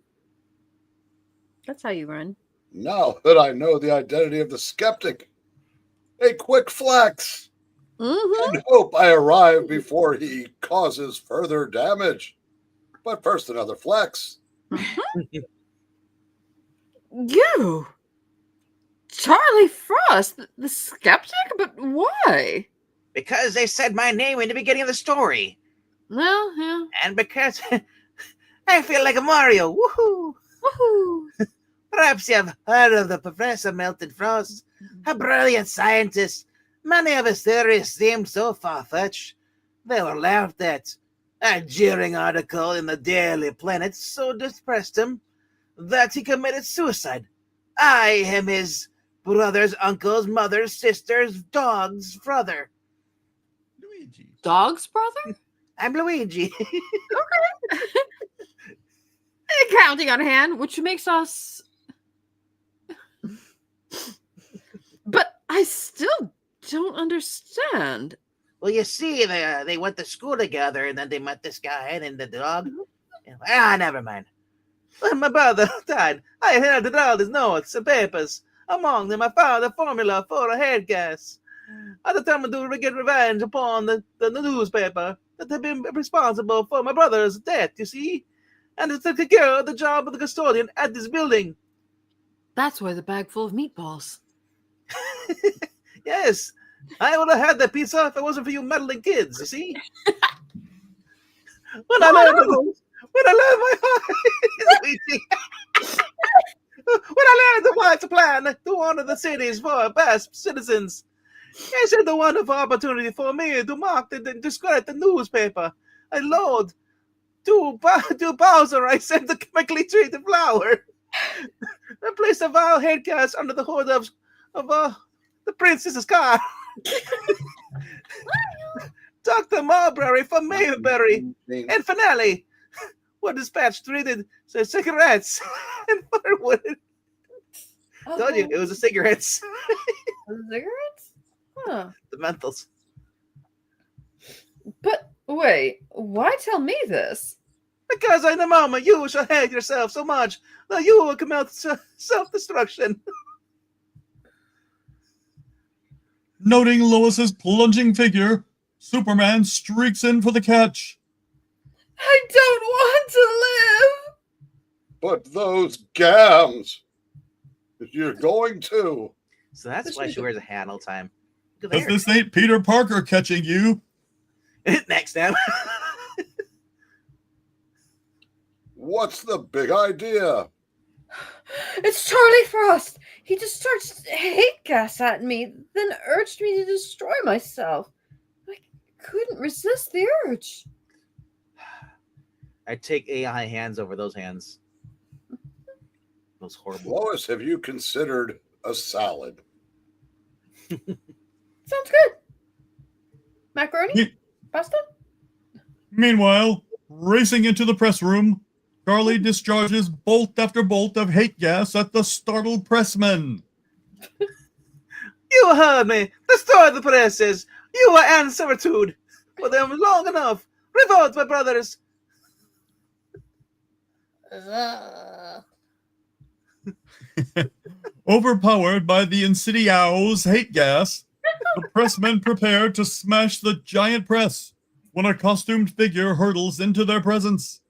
That's how you run. Now that I know the identity of the skeptic, a quick flex, Mm-hmm. and hope I arrive before he causes further damage. But first, another flex. You, Charlie Frost, the skeptic? But why? Because they said my name in the beginning of the story. Well, yeah. And because I feel like a Mario. Woohoo! Woohoo! Perhaps you have heard of the Professor Milton Frost, a brilliant scientist. Many of his theories seemed so far-fetched. They were laughed at. A jeering article in the Daily Planet so depressed him that he committed suicide. I am his brother's uncle's mother's sister's dog's brother. Luigi. Dog's brother? I'm Luigi. Counting on hand, which makes us. But I still don't understand. Well, you see, they went to school together, and then they met this guy and the dog. Never mind. When my brother died, I inherited all his notes and papers. Among them, I found a formula for a head gas. I determined to get revenge upon the newspaper that had been responsible for my brother's death, you see, and to take care of the job of the custodian at this building. That's why the bag full of meatballs. Yes, I would have had that pizza if it wasn't for you meddling kids, you see? When I learned the wise plan to honor the city's for best citizens, I said the wonderful opportunity for me to mark and discredit the newspaper. I load to Bowser, I sent the chemically treated flour. I placed a vile head cast under the hood of the princess's car. Dr. Marbury from Mayberry and Finale were dispatched treated cigarettes and firewood. Told you, it was the cigarettes. Cigarettes? Huh. The menthols. But wait, why tell me this? Because in a moment you shall hate yourself so much that you will commit self-destruction. Noting Lois's plunging figure, Superman streaks in for the catch. I don't want to live! But those gams, you're going to. So that's why she wears a hat all the time. Look at If the this ain't Peter Parker catching you. hair. Next time. What's the big idea? It's Charlie Frost! He discharged hate gas at me, then urged me to destroy myself. I couldn't resist the urge. I take AI hands over those hands. Those horrible. Lois, have you considered a salad? Sounds good. Macaroni? Pasta? Meanwhile, racing into the press room, Charlie discharges bolt after bolt of hate gas at the startled pressmen. You heard me. Destroy the presses. You are in servitude for them long enough. Revolt, my brothers. Overpowered by the Insidious hate gas, the pressmen prepare to smash the giant press when a costumed figure hurtles into their presence.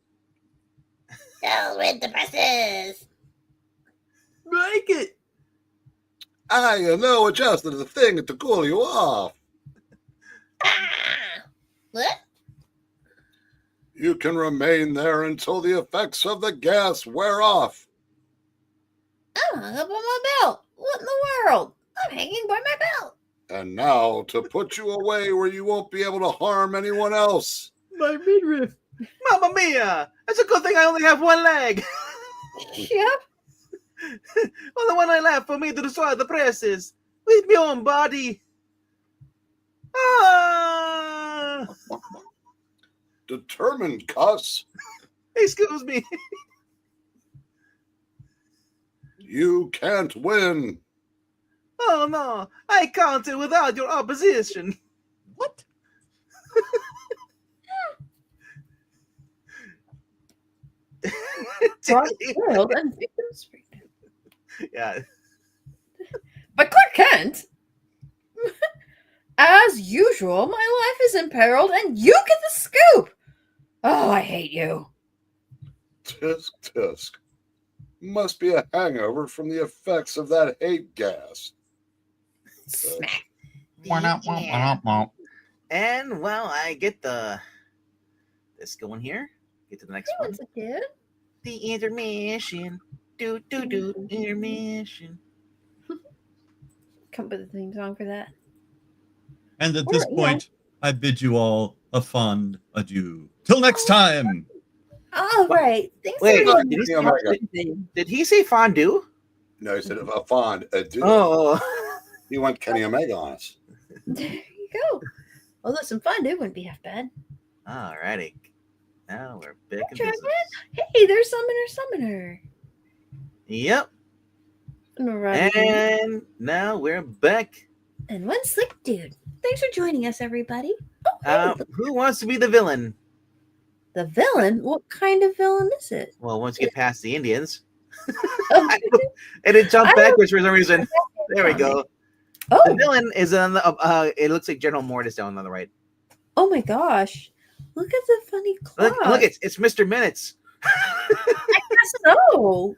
Go with the presses. Break it. I know adjusted the thing to cool you off. Ah! What? You can remain there until the effects of the gas wear off. I'm hung up on my belt. What in the world? I'm hanging by my belt. And now to put you away where you won't be able to harm anyone else. My midriff. Mamma mia. It's a good thing I only have one leg. Yep. Well, the one I left for me to destroy the presses with my own body. Ah! Determined, cuss. Excuse me. You can't win. Oh no, I counted without your opposition. Cross world and victims. Yeah. But Clark Kent, as usual, my life is imperiled, and you get the scoop. Oh, I hate you. Tisk, tisk. Must be a hangover from the effects of that hate gas. Smack. Yeah. And well, I get this going here. Get to the next one. What's it, dude? The intermission. Do intermission. Come up with a theme song for that. And at this Or, yeah. point, I bid you all a fond adieu. Till next time. All right. Thanks Wait, for did he say fondue? No, he said a fond adieu. Oh, He went Kenny Omega on us. There you go. Although some fun, it wouldn't be half bad. alrighty. Now we're back in Dragon? business. Hey, there's Summoner. Yep. Alright. And now we're back. And one slick dude. Thanks for joining us, everybody. Who wants to be the villain? The villain? What kind of villain is it? Well, once you get past the Indians. And it jumped backwards for some reason. There we go. The Oh, villain is on the. It looks like General Mortis down on the right. oh my gosh. Look at the funny clock. Look, it's Mr. Minutes. So.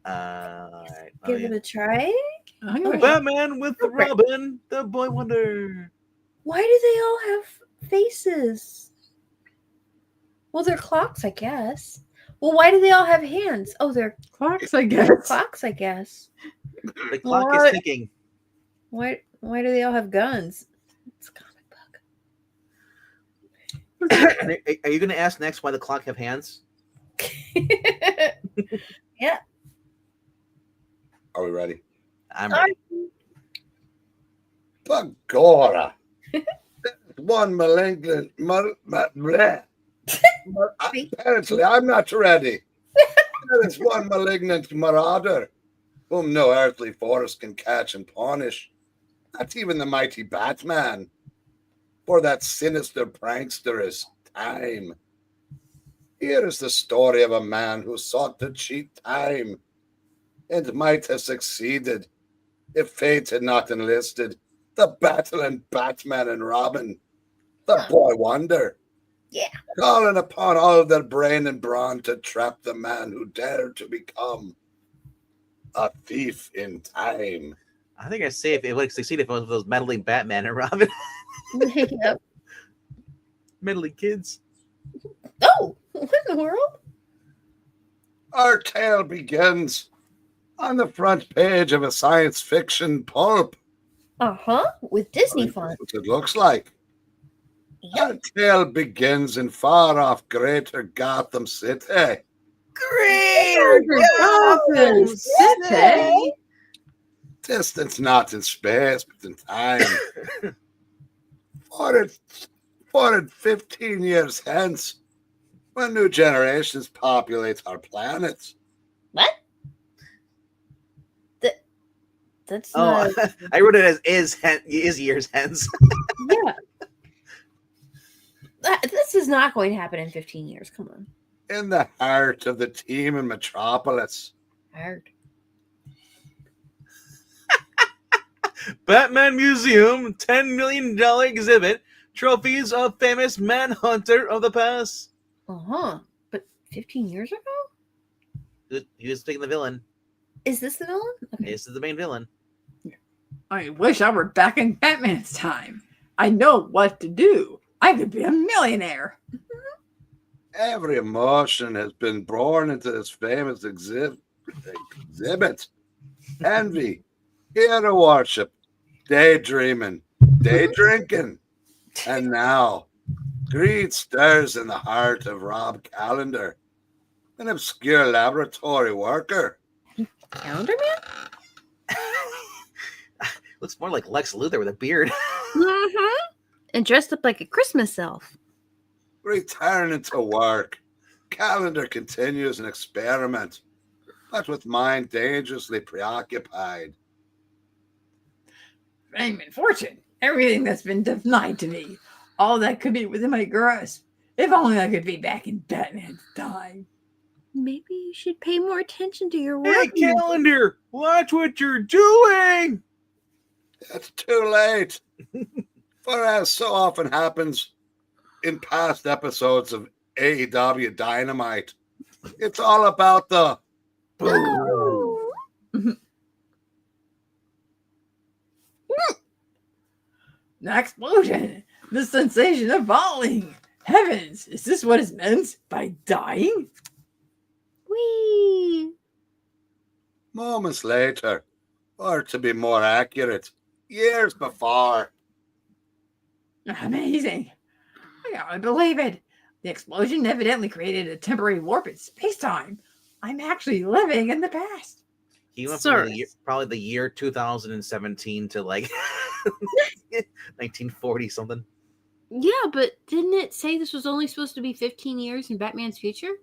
Alright. Oh, Give yeah. it a try. Batman with Robin, the Boy Wonder. Why do they all have faces? Well, they're clocks, I guess. Well, why do they all have hands? Oh, they're Clocks, I guess. clocks, I guess. The clock What? is ticking. Why do they all have guns? It's a comic Are you going to ask next why the clock have hands? book. Yeah. Are we ready? I'm ready. Bagora. One malignant. Apparently, I'm not ready. There is one malignant marauder whom no earthly force can catch and punish, not even the mighty Batman. For that sinister prankster is time. Here is the story of a man who sought to cheat time and might have succeeded if fate had not enlisted the battling Batman and Robin, the Boy Wonder. Yeah. Calling upon all their brain and brawn to trap the man who dared to become a thief in time. I think I'd say if it would succeed if it was those meddling Batman and Robin. Yep. Meddling kids. Oh, what in the world? Our tale begins on the front page of a science fiction pulp. With Disney font. What it looks like. Our tale begins in far-off Greater Gotham City. Great! Gotham City. Distance not in space, but in time. 415 years hence, when new generations populate our planet. What? That's Oh, not. I wrote it as is years hence. Yeah. This is not going to happen in 15 years. Come on. In the heart of the team in Metropolis. Hard. Batman Museum, $10 million exhibit, trophies of famous manhunter of the past. But 15 years ago? He was taking the villain. Is this the villain? Okay. This is the main villain. I wish I were back in Batman's time. I know what to do. I could be a millionaire. Every emotion has been born into this famous exhibit. Envy, hero worship, daydreaming, day drinking. And now, greed stirs in the heart of Rob Calendar, an obscure laboratory worker. Calendar Man? Looks more like Lex Luthor with a beard. And dressed up like a Christmas elf. Returning to work, Calendar continues an experiment, but with mind dangerously preoccupied. Fame and fortune. Everything that's been denied to me. all that could be within my grasp. If only I could be back in Batman's time. Maybe you should pay more attention to your Hey, work. calendar, watch what you're doing. It's too late. For as so often happens in past episodes of AEW Dynamite, it's all about the The explosion, the sensation of falling. Heavens, is this what is meant by dying? Whee! moments later, or to be more accurate, years before. Amazing. I can't believe it. The explosion evidently created a temporary warp in space-time. I'm actually living in the past. He went Sir. from probably the year 2017 to like 1940 something. Yeah, but didn't it say this was only supposed to be 15 years in Batman's future?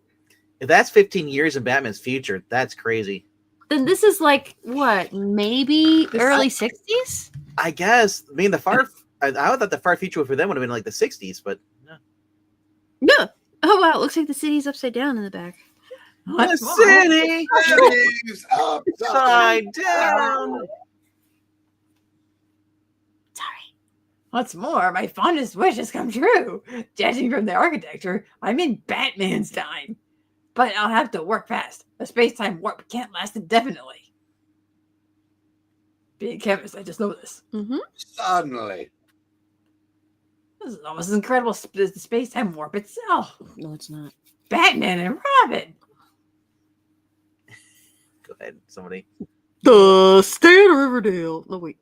If that's 15 years in Batman's future, that's crazy. Then this is like, what, maybe early 60s? I guess. I mean, I thought the far future for them would have been like the 60s, but no. No. Oh, wow. It looks like the city's upside down in the back. The city Cities upside down. Sorry. What's more, my fondest wish has come true. Judging from the architecture, I'm in Batman's time. But I'll have to work fast. A space-time warp can't last indefinitely. Being a chemist, I just know this. Mm-hmm. Suddenly. This is almost as incredible as the space-time warp itself. No, it's not. Batman and Robin. Go ahead, somebody. The state of Riverdale. No, wait.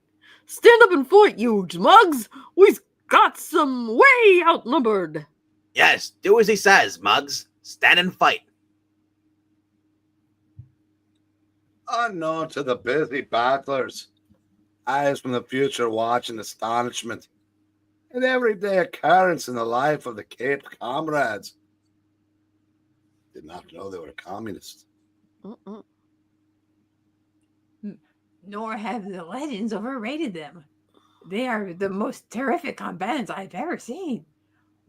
Stand up and fight, you mugs. We've got some way outnumbered. Yes, do as he says, Muggs. Stand and fight. Unknown to the busy battlers, eyes from the future watch in astonishment, an everyday occurrence in the life of the Caped comrades. Did not know they were communists. Nor have the legends overrated them. They are the most terrific combatants I've ever seen.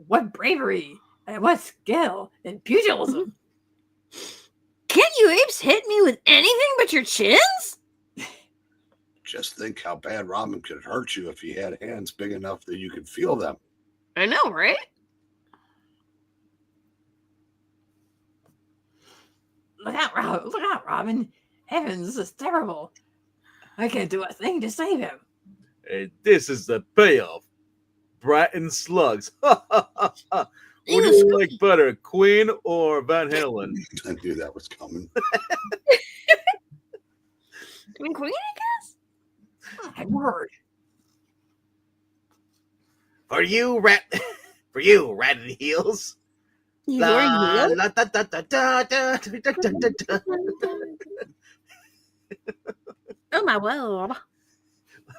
What bravery and what skill and pugilism. Can't you apes hit me with anything but your chins? Just think how bad Robin could hurt you if he had hands big enough that you could feel them. I know, right? Look out, Robin. Heavens, this is terrible. I can't do a thing to save him. This is the payoff. Brighton slugs. What do you like better, Queen or Van Halen? I knew that was coming. I mean, Queen, I guess? My word. For you, rat and heels. You wearing heels? La, da, da, da, da, da, da, da, da, da. Oh, my word.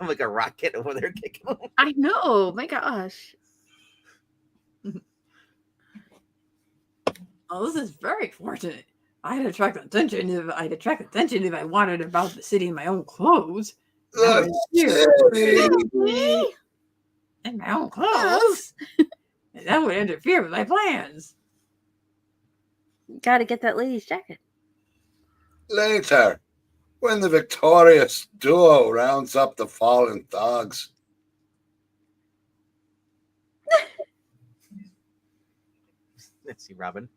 I'm like a rocket over there kicking. I know. My gosh. Oh, this is very fortunate. I'd attract attention if I wanted about the city in my own clothes. The city. In my own clothes? And that would interfere with my plans. Gotta get that lady's jacket. Later, when the victorious duo rounds up the fallen thugs. Let's see, Robin.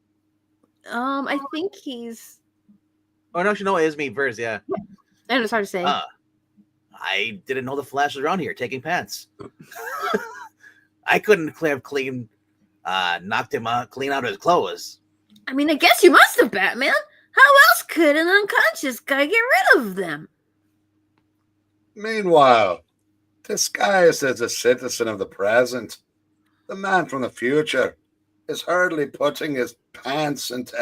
I think he's. Oh no, it is me first. Yeah. I know it's hard to say. I didn't know the Flash was around here taking pants. I couldn't have knocked him clean out of his clothes. I mean, I guess you must have, Batman. How else could an unconscious guy get rid of them? Meanwhile, disguised as a citizen of the present, the man from the future is hurriedly putting his plans into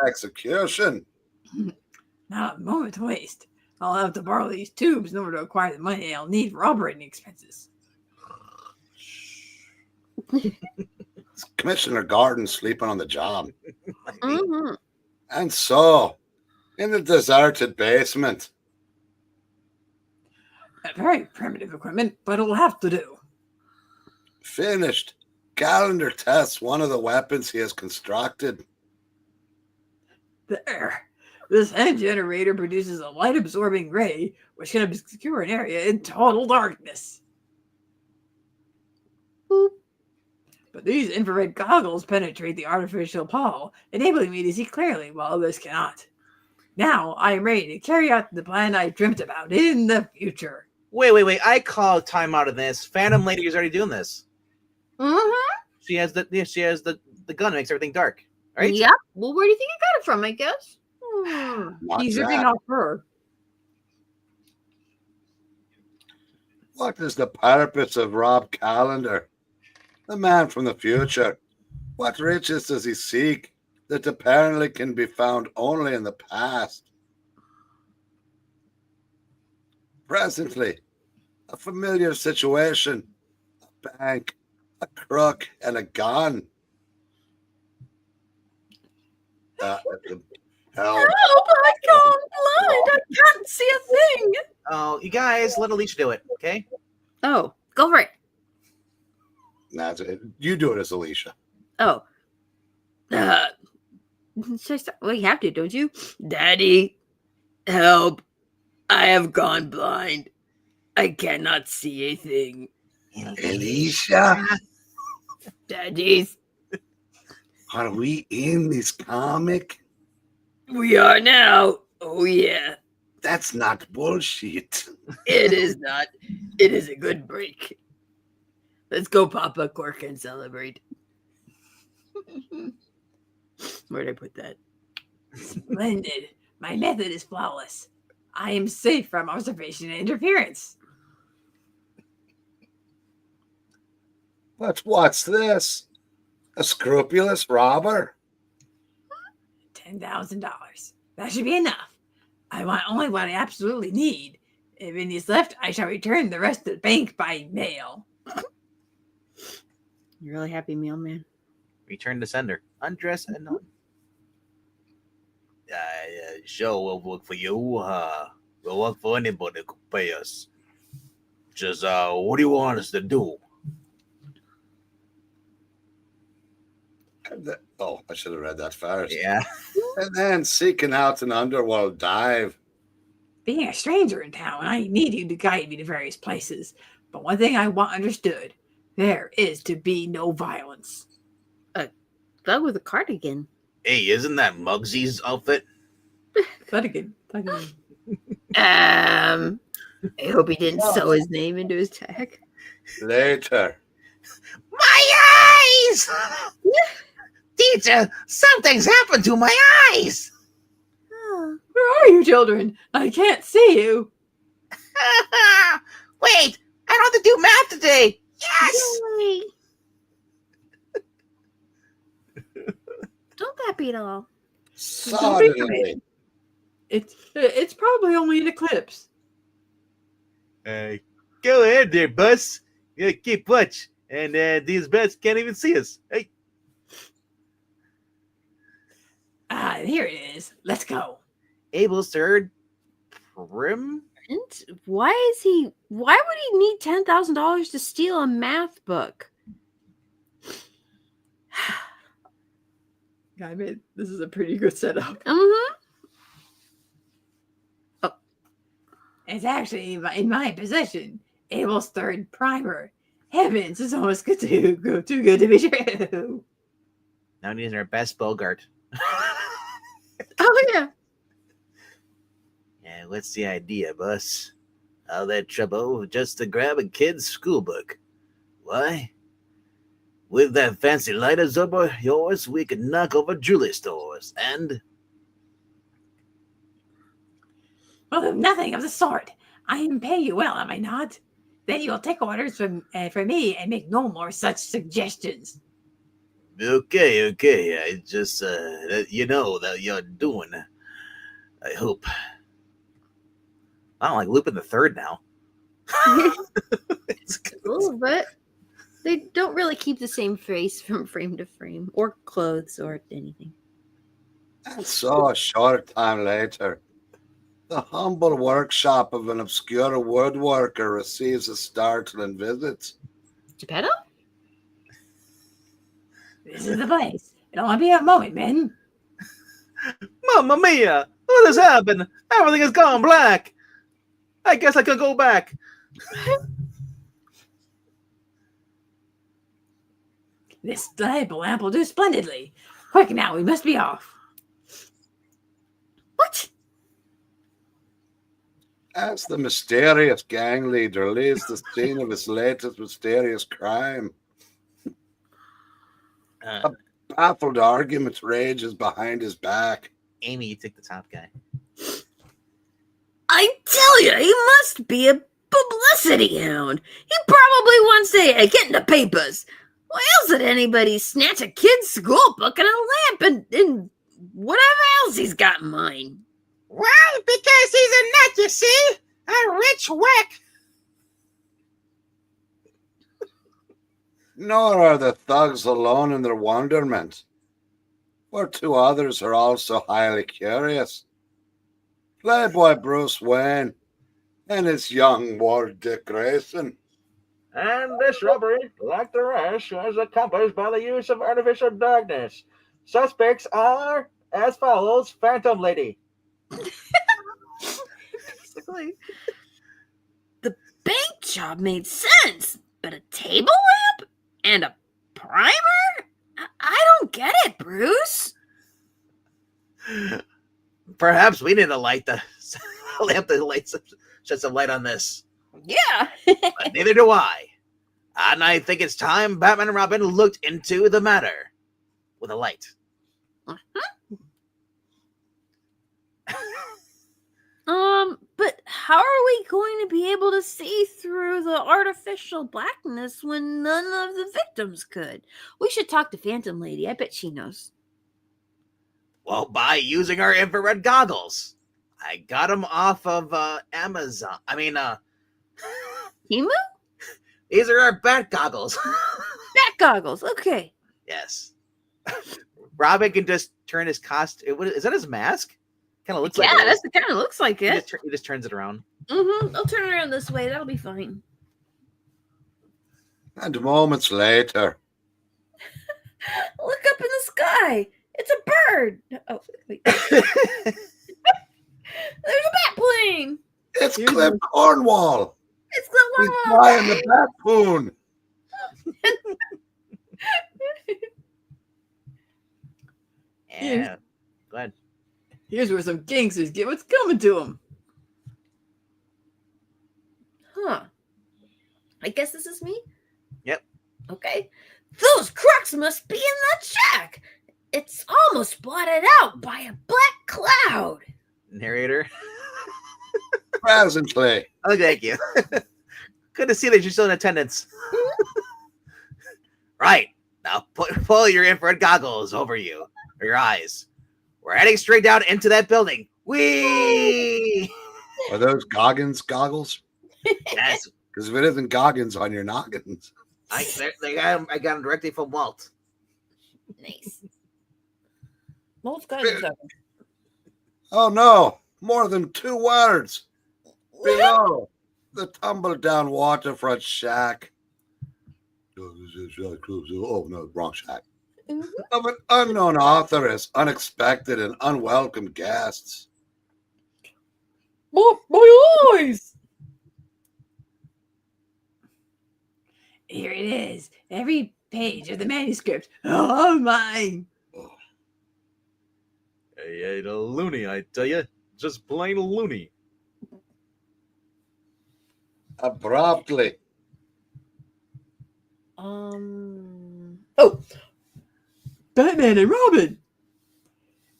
execution. Not a moment to waste. I'll have to borrow these tubes in order to acquire the money I'll need for operating expenses. Commissioner Gordon sleeping on the job. Mm-hmm. And so, in the deserted basement. Very primitive equipment, but it'll have to do. Finished. Calendar tests one of the weapons he has constructed. There. This hand generator produces a light-absorbing ray, which can obscure an area in total darkness. Boop. But these infrared goggles penetrate the artificial pall, enabling me to see clearly while this cannot. Now I am ready to carry out the plan I dreamt about in the future. Wait. I call time out of this. Phantom Lady is already doing this. Mm-hmm. She has the gun that makes everything dark. Right? Yep. Well, where do you think I got it from, I guess? What's He's ripping that? off her. What is the purpose of Rob Calendar? The man from the future. What riches does he seek that apparently can be found only in the past? Presently, a familiar situation, a bank, a crook, and a gun. Help. Help! I gone blind. I can't see a thing. Oh, you guys, let Alicia do it, okay? Oh, go for it. That's it. You do it as Alicia. Oh. Should I start? Well, you have to, don't you? Daddy, help. I have gone blind. I cannot see a thing. Alicia, Daddies, are we in this comic? we are now. Oh, yeah. That's not bullshit. It is not. It is a good break. Let's go pop a cork and celebrate. Where'd I put that? Splendid. My method is flawless. I am safe from observation and interference. But what's this? A scrupulous robber? $10,000. That should be enough. I want only what I absolutely need. If any is left, I shall return the rest to the bank by mail. You're really happy, mailman. Return to sender. Undress and not. Sure, we'll work for you. We'll work for anybody who can pay us. Just, what do you want us to do? Oh, I should have read that first. Yeah. And then seeking out an underworld dive. Being a stranger in town, I need you to guide me to various places. But one thing I want understood, there is to be no violence. Thug with a cardigan. Hey, isn't that Muggsy's outfit? Cardigan. I hope he didn't sew his name into his tag. Later. My eyes! Teacher, something's happened to my eyes! Where are you, children? I can't see you. Wait, I don't have to do math today. Yes! Yay. Don't that beat all? Suddenly. It's probably only an eclipse. Go ahead there, Bus. Yeah, keep watch. And these bats can't even see us. Hey. Here it is. Let's go. Abel's third prim? Why would he need $10,000 to steal a math book? I mean, this is a pretty good setup. Mm-hmm. It's actually in my possession. Abel's third primer. Heavens, it's almost too good to be true. Now he's our best Bogart. Oh, yeah. Yeah, what's the idea, Bus? All that trouble just to grab a kid's school book. Why? With that fancy light absorber of yours, we could knock over jewelry stores and... Well, nothing of the sort. I am paying you well, am I not? Then you will take orders from me and make no more such suggestions. Okay. I just, you know that you're doing. I hope. I don't like Lupin the Third now. It's A little bit. They don't really keep the same face from frame to frame, or clothes, or anything. And so a short time later, the humble workshop of an obscure woodworker receives a startling visit. Geppetto? This is the place. It'll only be a moment, men. Mamma mia! What has happened? Everything has gone black. I guess I could go back. This lamp will do splendidly. Quick now, we must be off. What? As the mysterious gang leader leaves the scene of his latest mysterious crime, a baffled argument rages behind his back. Amy, you take the top guy. I tell you, he must be a publicity hound. He probably wants to get in the papers. Why else would anybody snatch a kid's school book and a lamp and whatever else he's got in mind? Well, because he's a nut, you see. A rich whack. Nor are the thugs alone in their wonderment, for two others are also highly curious. Playboy Bruce Wayne and his young ward Dick Grayson. And this robbery, like the rest, was accomplished by the use of artificial darkness. Suspects are as follows: Phantom Lady. Basically, the bank job made sense, but a table lamp and a primer? I don't get it, Bruce. Perhaps we need to light the lamp to shed some light on this. Yeah. But neither do I. And I think it's time Batman and Robin looked into the matter with a light. But how are we going to be able to see through the artificial blackness when none of the victims could? We should talk to Phantom Lady. I bet she knows. Well, by using our infrared goggles. I got them off of Amazon. Timu? These are our bat goggles. Bat goggles. Okay. Yes. Robin can just turn his costume. Is that his mask? Kind of looks like Yeah, it. that's kind of looks like it. He just turns it around. I'll turn it around this way. That'll be fine. And moments later, Look up in the sky. It's a bird. Oh, wait. There's a bat plane. it's Cliff Cornwall. It's He's the flying the bat poon. Yeah. Go ahead. Here's where some gangsters get what's coming to them. Huh. I guess this is me? Yep. Okay. Those crooks must be in that shack. It's almost blotted out by a black cloud. Narrator. Presently. Oh, thank you. Good to see that you're still in attendance. Right. Now pull your infrared goggles over you, or your eyes. We're heading straight down into that building. Whee! Are those Goggins goggles? Yes. Because if it isn't Goggins on your noggins. I got them directly from Walt. Nice. Most guys are Oh no, more than 2 words. Below the tumble down waterfront shack. Oh no, wrong shack. Of an unknown author as unexpected and unwelcome guests. my eyes. Here it is. Every page of the manuscript. Oh my. Hey, ain't a loony, I tell you. Just plain loony. Abruptly. Oh, Batman and Robin.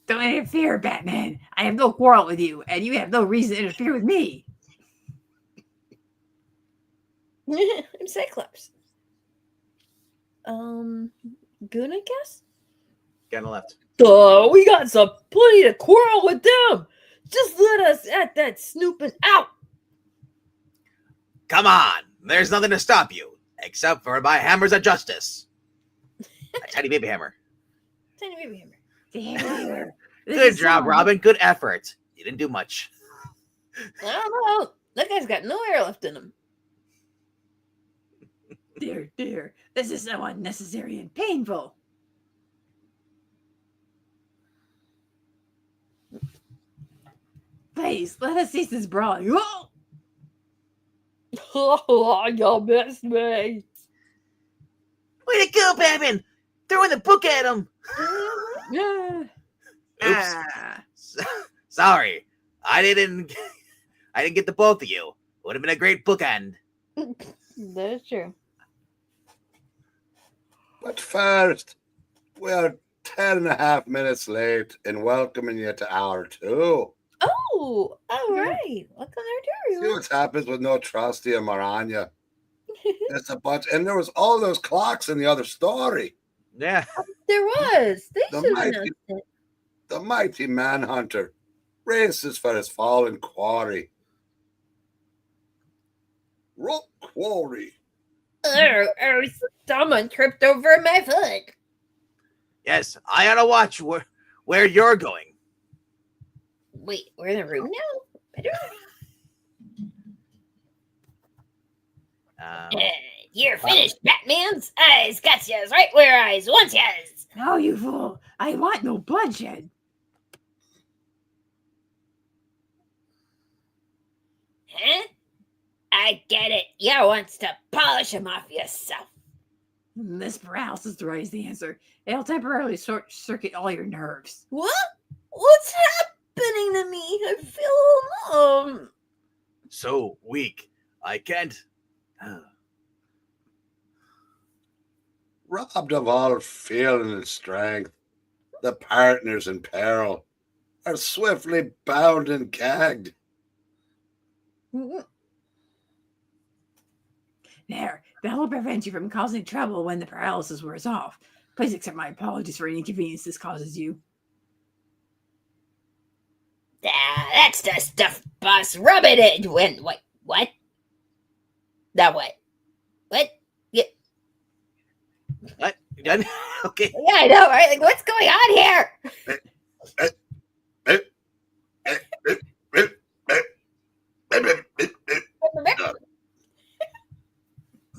Don't interfere, Batman. I have no quarrel with you, and you have no reason to interfere with me. I'm Cyclops. Goon, I guess? Guy on the left. We got some plenty to quarrel with them. Just let us at that snooping out. Come on. There's nothing to stop you, except for my hammers of justice. A tiny baby hammer. Tiny baby hammer. There. Good job, Robin. Good effort. You didn't do much. I don't know. That guy's got no air left in him. Dear. This is so unnecessary and painful. Please, let us cease this brawling. Whoa! You missed me. Way to go, Batman! Throwing the book at him! Yeah. Oops. Ah. Sorry. I didn't get the both of you. Would have been a great bookend. That is true. But first, we are 10.5 minutes late in welcoming you to hour 2. Oh, all right. What can I do? See what happens with no trusty or Maranya. It's a bunch, and there was all those clocks in the other story. Yeah. There was. They The should have mighty- announced it. The mighty manhunter races for his fallen quarry. Rock quarry. Someone tripped over my foot. Yes, I ought to watch where you're going. Wait, we're in the room now? Better. You're finished, Batman's. I's got yous right where I's want yous. No, you fool. I want no bloodshed. Huh? I get it. You wants to polish him off yourself. This paralysis story is the answer. It'll temporarily short circuit all your nerves. What? What's happening to me? I feel So weak. I can't. Robbed of all feeling and strength, the partners in peril are swiftly bound and gagged. There, that will prevent you from causing trouble when the paralysis wears off. Please accept my apologies for any inconvenience this causes you. that's the stuff, boss. Rub it in. What? Now what? What? Yeah, What? You done? Okay. yeah, I know, right? Like, what's going on here?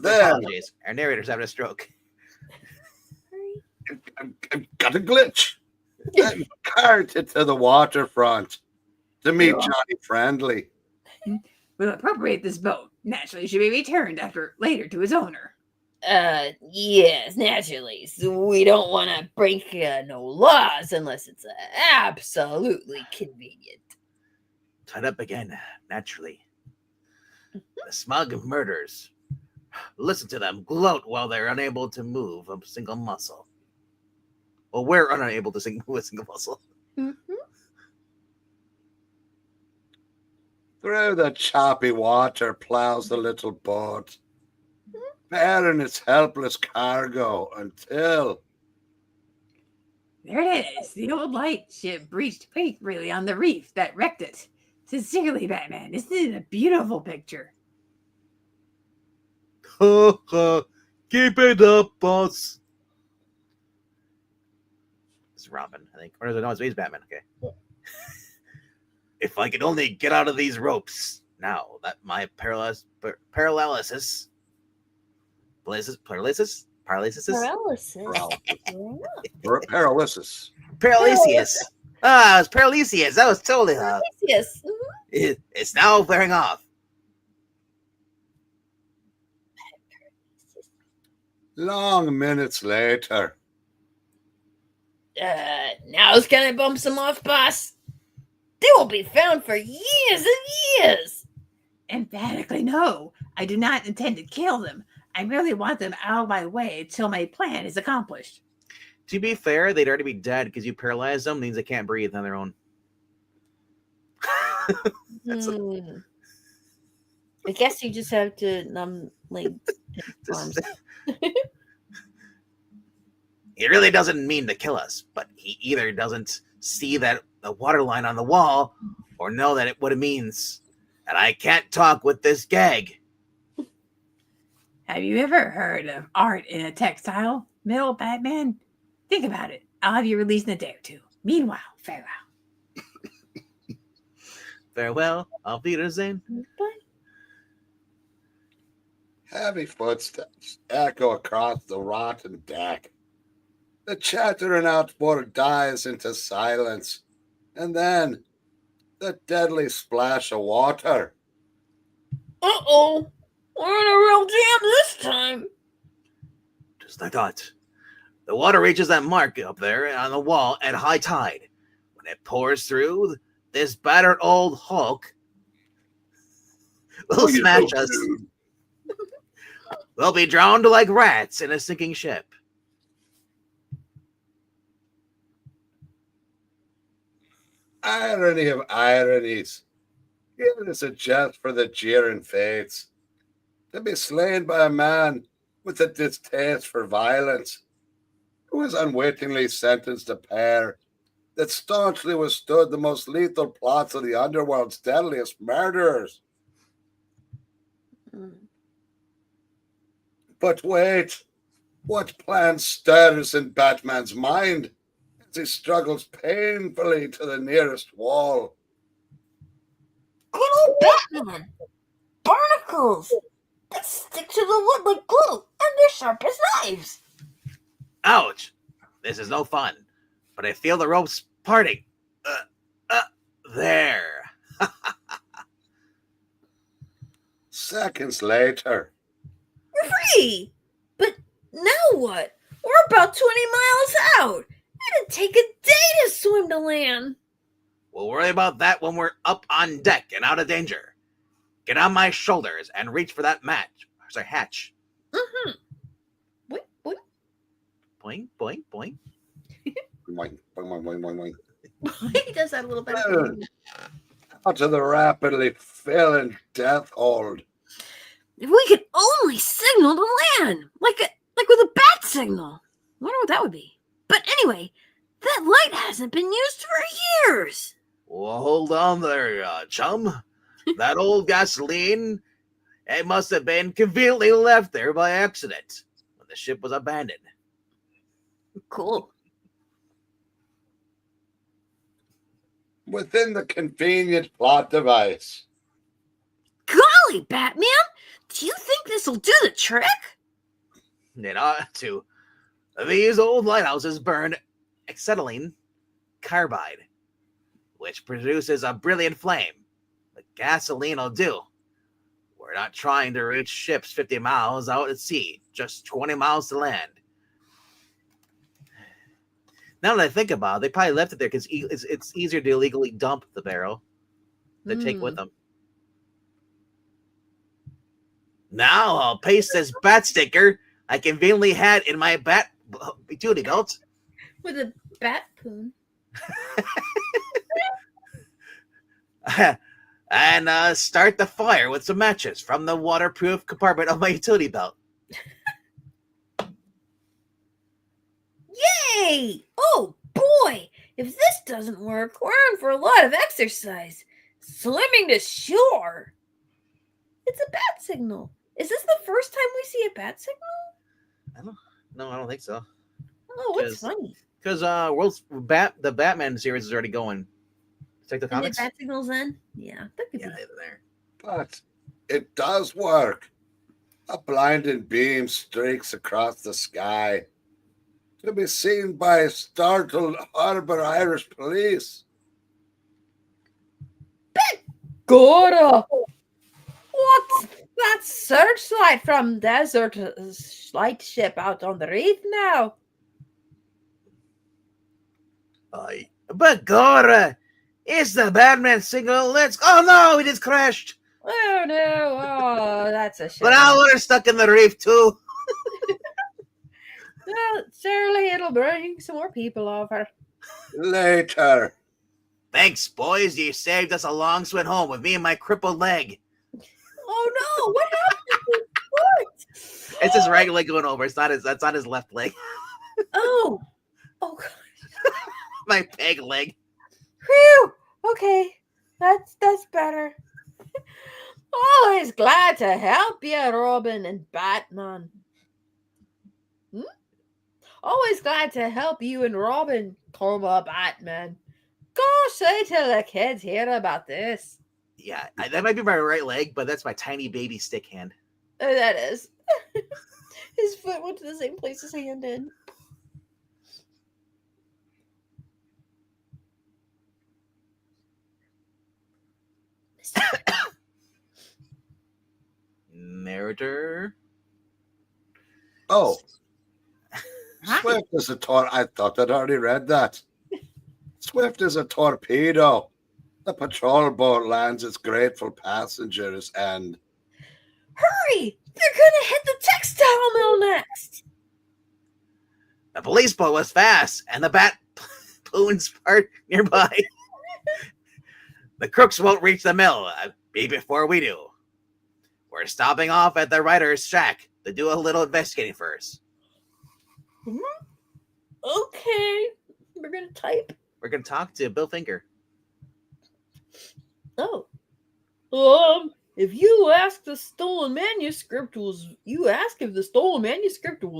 Then Apologies. Our narrator's having a stroke. I've got a glitch. Then carted to the waterfront to meet Johnny Friendly. We'll appropriate this boat. Naturally, it should be returned later to its owner. Yes, naturally. So we don't want to break no laws unless it's absolutely convenient. Tied up again, naturally. The smug of murders. Listen to them gloat while they're unable to move a single muscle. Well, we're unable to move a single muscle. Through the choppy water plows the little boat, bearing its helpless cargo until... There it is. The old lightship breached really on the reef that wrecked it. Sincerely, Batman, isn't it a beautiful picture? Keep it up, boss. It's Robin, I think. Or is it? No, it's Batman. Okay. If I could only get out of these ropes now that my paralysis. Paralysis. Paralysis. Ah, it was paralysis. That was totally Yes. It's now wearing off. Long minutes later, Now's can I bump some off, boss? They won't be found for years and years. Emphatically no. I do not intend to kill them. I merely want them out of my way until my plan is accomplished. To be fair, they'd already be dead because you paralyzed them. Means they can't breathe on their own. I guess you just have to numb legs. He really doesn't mean to kill us, but he either doesn't see that the water line on the wall or know that what it means. And I can't talk with this gag. Have you ever heard of art in a textile mill, Batman? Think about it. I'll have you released in a day or two. Meanwhile, farewell. Farewell. Auf Wiedersehen. heavy footsteps echo across the rotten deck. The chattering outboard dies into silence, and then The deadly splash of water. Uh-oh. We're in a real jam this time. Just like I thought. The water reaches that mark up there on the wall at high tide. When it pours through, this battered old Hulk will smash us. We'll be drowned like rats in a sinking ship. Irony of ironies. It is a jest for the jeering fates. To be slain by a man with a distaste for violence, who was unwittingly sentenced to pair that staunchly withstood the most lethal plots of the underworld's deadliest murderers. But wait, what plan stirs in Batman's mind as he struggles painfully to the nearest wall? Good old Batman. Barnacles that stick to the wood like glue, and they're sharp as knives. Ouch! This is no fun. But I feel the ropes parting. There. Seconds later. We're free! But now what? We're about 20 miles out. It'd take a day to swim to land. We'll worry about that when we're up on deck and out of danger. Get on my shoulders and reach for that hatch. Mm-hmm. Boing, boing. Boing, boing, boing. Boing, boing, boing, boing, boing. He does that a little bit. Out to the rapidly filling death hold. If we could only signal to land, like with a bat signal. I wonder what that would be. But anyway, that light hasn't been used for years. Well, hold on there, chum. That old gasoline, it must have been conveniently left there by accident when the ship was abandoned. Cool. Within the convenient plot device. Golly, Batman! Do you think this'll do the trick? These old lighthouses burn acetylene carbide, which produces a brilliant flame. But gasoline will do. We're not trying to reach ships 50 miles out at sea, just 20 miles to land. Now that I think about it, they probably left it there because it's easier to illegally dump the barrel than take with them. Now I'll paste this bat sticker I conveniently had in my bat utility belt. With a bat poon. And start the fire with some matches from the waterproof compartment of my utility belt. Yay! Oh boy! If this doesn't work, we're in for a lot of exercise. Swimming to shore. It's a bat signal. Is this the first time we see a bat signal? I don't think so. Oh, what's funny? Because the Batman series is already going. Take the And comics. the bat signals then? Yeah, that could be. There. But it does work. A blinding beam streaks across the sky, to be seen by startled harbor Irish police. Gora! What's that searchlight from desert lightship out on the reef now? But Gora, it's the Batman signal. Oh no, it just crashed. Oh no! Oh, that's a shame. But now we're stuck in the reef too. Well, surely it'll bring some more people over. Later. Thanks, boys. You saved us a long swim home with me and my crippled leg. Oh no! What happened? What? It's his right leg going over. That's not his left leg. Oh! Oh God! My peg leg. Phew! Okay, that's better. Always glad to help you, Robin and Batman. Always glad to help you and Robin, Coma Batman. Go say to the kids here about this. Yeah, that might be my right leg, but that's my tiny baby stick hand. Oh, that is. His foot went to the same place his hand did. Narrator. Oh, Hi. Swift is a I thought I'd already read that. Swift is a torpedo. The patrol boat lands its grateful passengers and Hurry! They're gonna hit the textile mill next. The police boat was fast, and the bat poons part nearby. The crooks won't reach the mill before we do. We're stopping off at the writer's shack to do a little investigating first. Okay, we're gonna type. We're going to talk to Bill Finger. Oh, if you ask if the stolen manuscript was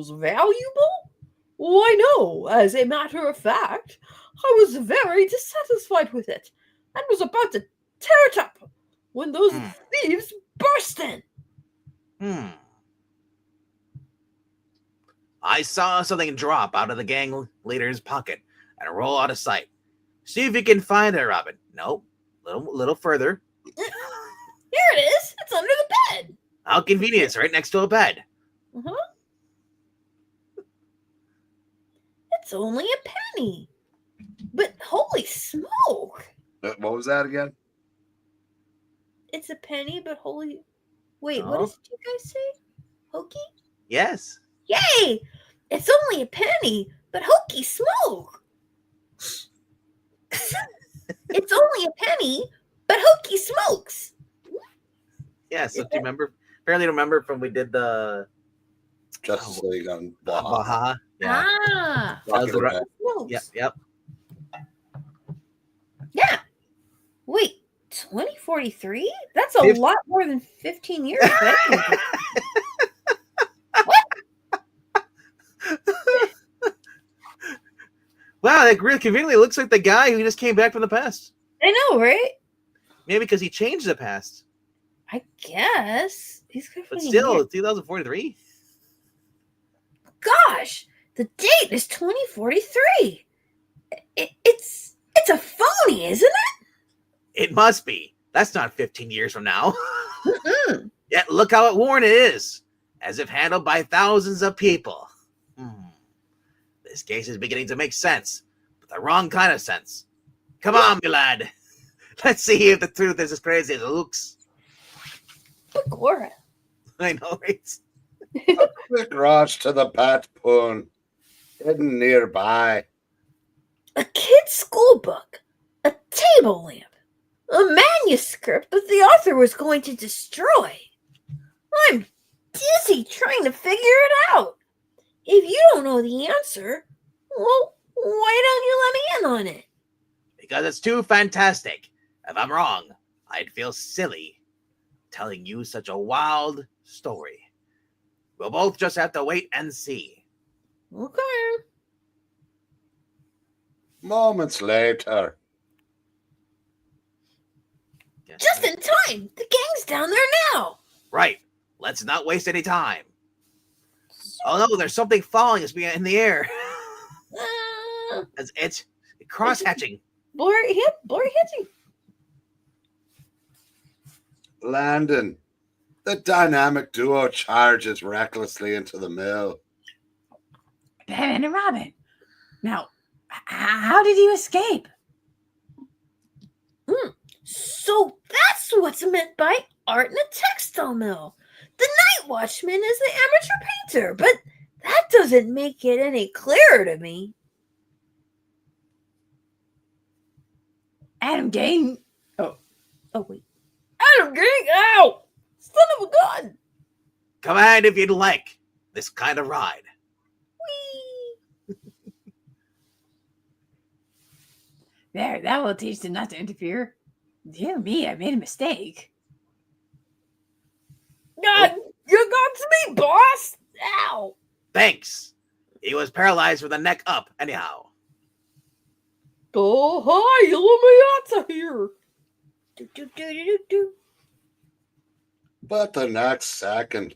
valuable? Why no, as a matter of fact, I was very dissatisfied with it and was about to tear it up when those thieves burst in. I saw something drop out of the gang leader's pocket and roll out of sight. See if you can find it, Robin. Nope. Little further. Here it is. It's under the bed. How convenient. It's right next to a bed. Uh-huh. It's only a penny. But holy smoke. what was that again? It's a penny, but holy... Wait, Oh. what did you guys say? Hokey? Yes. Yay! It's only a penny, but hokey smoke. It's only a penny, but hokey smokes. Yes. Do you remember? Apparently, remember from we did the Justice League on Baja. Yeah. Ah. That was the Rocket Smokes. Yep. Yeah. Wait, 2043? That's a Fif- lot more than 15 years back. Wow, that really conveniently looks like the guy who just came back from the past. I know, right? Maybe because he changed the past. I guess. He's got But 15 still, years. 2043. Gosh, the date is 2043. It's a phony, isn't it? It must be. That's not 15 years from now. Mm-mm. Yet look how worn it is, as if handled by thousands of people. This case is beginning to make sense, but the wrong kind of sense. Come on, my lad. Let's see if the truth is as crazy as it looks. Begorra. I know, right? Quick rush to the bat poon, hidden nearby. A kid's school book, a table lamp, a manuscript that the author was going to destroy. I'm dizzy trying to figure it out. If you don't know the answer, well, why don't you let me in on it? Because it's too fantastic. If I'm wrong, I'd feel silly telling you such a wild story. We'll both just have to wait and see. Okay. Moments later. Just in time. The gang's down there now. Right. Let's not waste any time. Oh no, there's something falling in the air. It's cross-hatching. Blurry hitching. Landon. The dynamic duo charges recklessly into the mill. Batman and Robin. Now, how did you escape? So that's what's meant by art in a textile mill. The night watchman is the amateur painter, but that doesn't make it any clearer to me. Adam Kane. Oh wait. Adam King, ow! Son of a gun! Come ahead if you'd like this kind of ride. Whee! There, that will teach them not to interfere. Dear me, I made a mistake. God, you got me, boss! Ow! Thanks. He was paralyzed from the neck up, anyhow. Oh, hi, Illuminati here. Do. But the next second.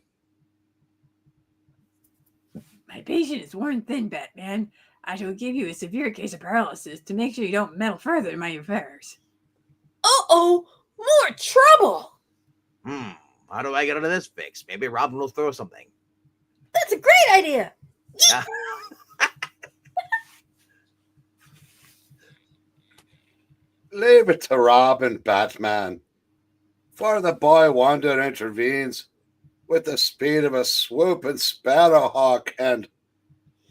My patient is worn thin, Batman. I shall give you a severe case of paralysis to make sure you don't meddle further in my affairs. Uh-oh! More trouble. How do I get out of this fix? Maybe Robin will throw something. That's a great idea. Yeah. Leave it to Robin, Batman. For the boy wonder intervenes with the speed of a swooping sparrowhawk. And,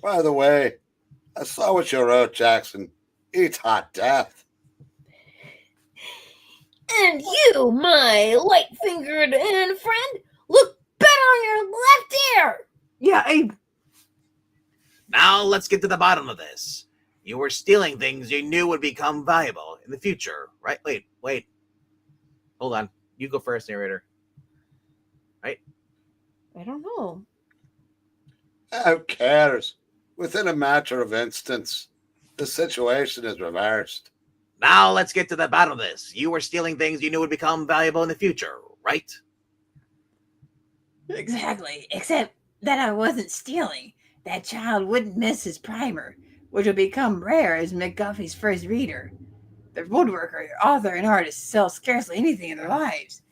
by the way, I saw what you wrote, Jackson. Eat hot death. And you, my light-fingered friend, look better on your left ear. Yeah, Abe. Now let's get to the bottom of this. You were stealing things you knew would become valuable in the future, right? Wait. Hold on. You go first, narrator. Right? I don't know. Who cares? Within a matter of instants, the situation is reversed. Now let's get to the bottom of this. You were stealing things you knew would become valuable in the future, right? Exactly. Except that I wasn't stealing. That child wouldn't miss his primer, which would become rare as McGuffey's first reader. The woodworker, author, and artist sell scarcely anything in their lives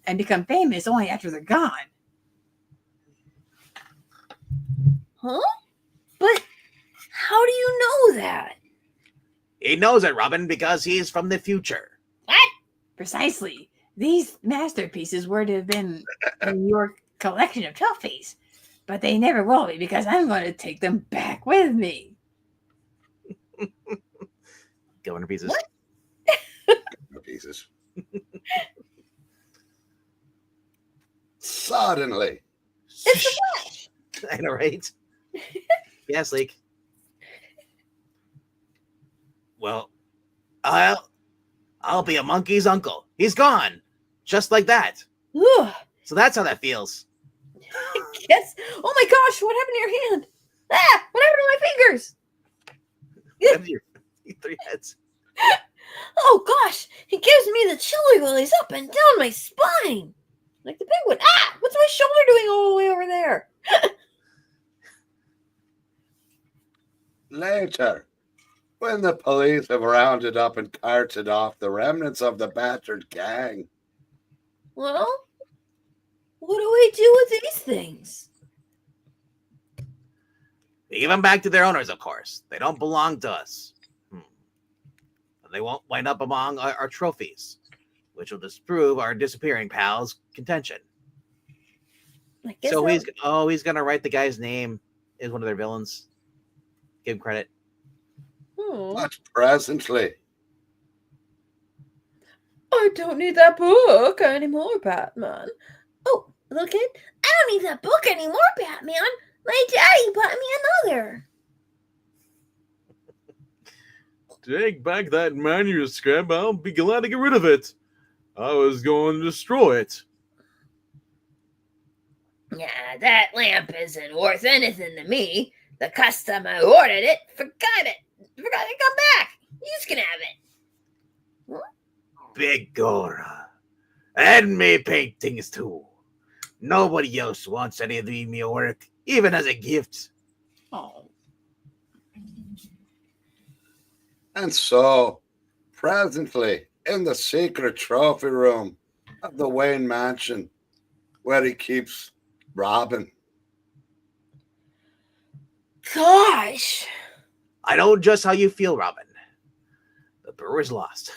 and become famous only after they're gone. Huh? But how do you know that? He knows it, Robin, because he's from the future. What? Precisely. These masterpieces were to have been in your collection of trophies, but they never will be because I'm going to take them back with me. Governor Pieces. What? Pieces. Suddenly. It's the Flash. I know, right? Yes, Leak. Well, I'll be a monkey's uncle. He's gone. Just like that. Ooh. So that's how that feels. Yes. Oh my gosh, what happened to your hand? Ah, what happened to my fingers? Your 3 heads. Oh gosh, it gives me the chilly willies up and down my spine. Like the penguin. Ah, what's my shoulder doing all the way over there? Later, when the police have rounded up and carted off the remnants of the battered gang. Well, what do we do with these things? We give them back to their owners, of course. They don't belong to us. They won't wind up among our trophies, which will disprove our disappearing pal's contention. I guess So he's gonna write the guy's name as one of their villains. Give him credit. But presently, I don't need that book anymore, Batman. Oh, little kid, I don't need that book anymore, Batman. My daddy bought me another. Take back that manuscript. I'll be glad to get rid of it. I was going to destroy it. Yeah, that lamp isn't worth anything to me. The customer who ordered it forgot to come back. You can have it. Big Gora. And me paintings too. Nobody else wants any of me work, even as a gift. Oh. and so, presently, in the secret trophy room of the Wayne Mansion, where he keeps Robin. Gosh. I know just how you feel, Robin. The Brewer's lost.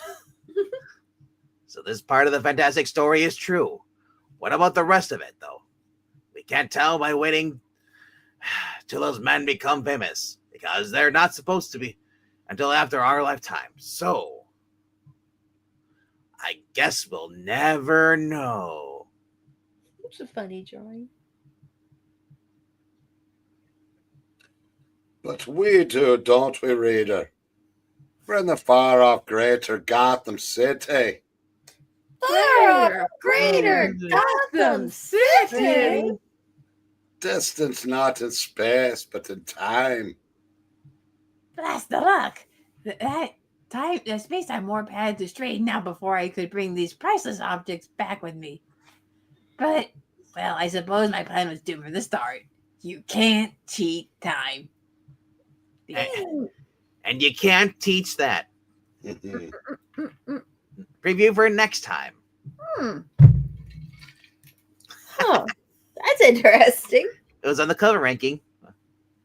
So this part of the fantastic story is true. What about the rest of it, though? We can't tell by waiting till those men become famous, because they're not supposed to be until after our lifetime. So, I guess we'll never know. It's a funny drawing. But we do, don't we, reader? We're in the far-off greater Gotham City. Far off greater Gotham City. Distance not in space, but in time. Bless the luck. That space-time warp had to straighten out before I could bring these priceless objects back with me. But, well, I suppose my plan was doomed from the start. You can't cheat time. And you can't teach that. Preview for next time. Huh. That's interesting. It was on the cover ranking.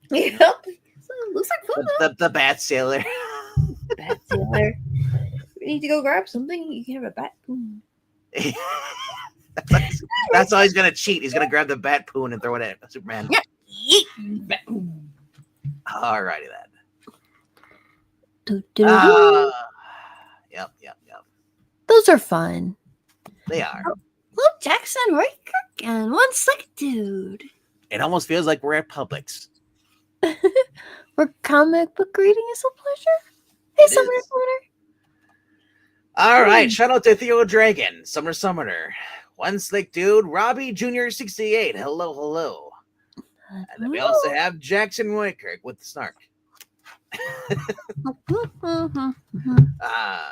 Yep. So, looks like fun. The Bat Sailor. Bat sailor. We need to go grab something. You can have a bat. That's how he's gonna cheat. He's gonna grab the bat poon and throw it at Superman. Yeah. Alrighty then. Yep. Those are fun. They are. Hello, Jackson, Roy Kirk, and one slick dude. It almost feels like we're at Publix. Where comic book reading is a pleasure. Hey, It Summoner, is. Summoner. All right, shout out to Theo Dragon, Summoner, One Slick Dude, Robbie Jr. 68. Hello. And then we also have Jackson Roykirk with the snark.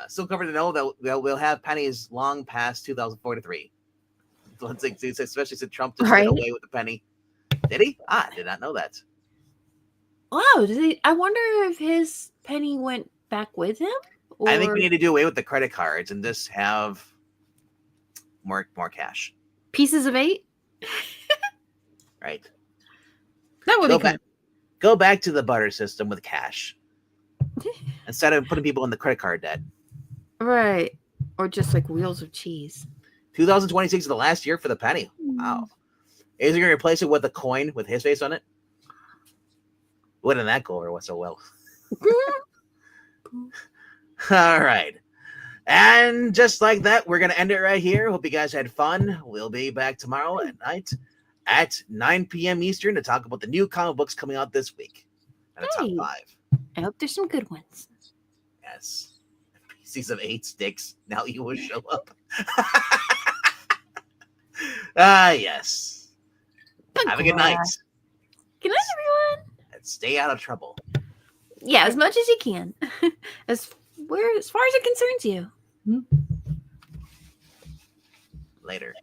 Still covered to know that we'll have pennies long past 2043. Especially since Trump just Right. did away with the penny. Did he? I did not know that. Wow, I wonder if his penny went back with him? Or... I think we need to do away with the credit cards and just have more cash. Pieces of 8? Right. That would be Go back to the butter system with cash instead of putting people in the credit card debt. Right. Or just like wheels of cheese. 2026 is the last year for the penny. Wow. Is he going to replace it with a coin with his face on it? Wouldn't that go over so well? All right. And just like that, we're going to end it right here. Hope you guys had fun. We'll be back tomorrow at night at 9 p.m. Eastern to talk about the new comic books coming out this week. And a top Hey. 5. I hope there's some good ones. Yes. Pieces of 8 sticks. Now you will show up. Yes. Have a good night. Good night, everyone. And stay out of trouble. Yeah, as much as you can. as far as it concerns you. Later.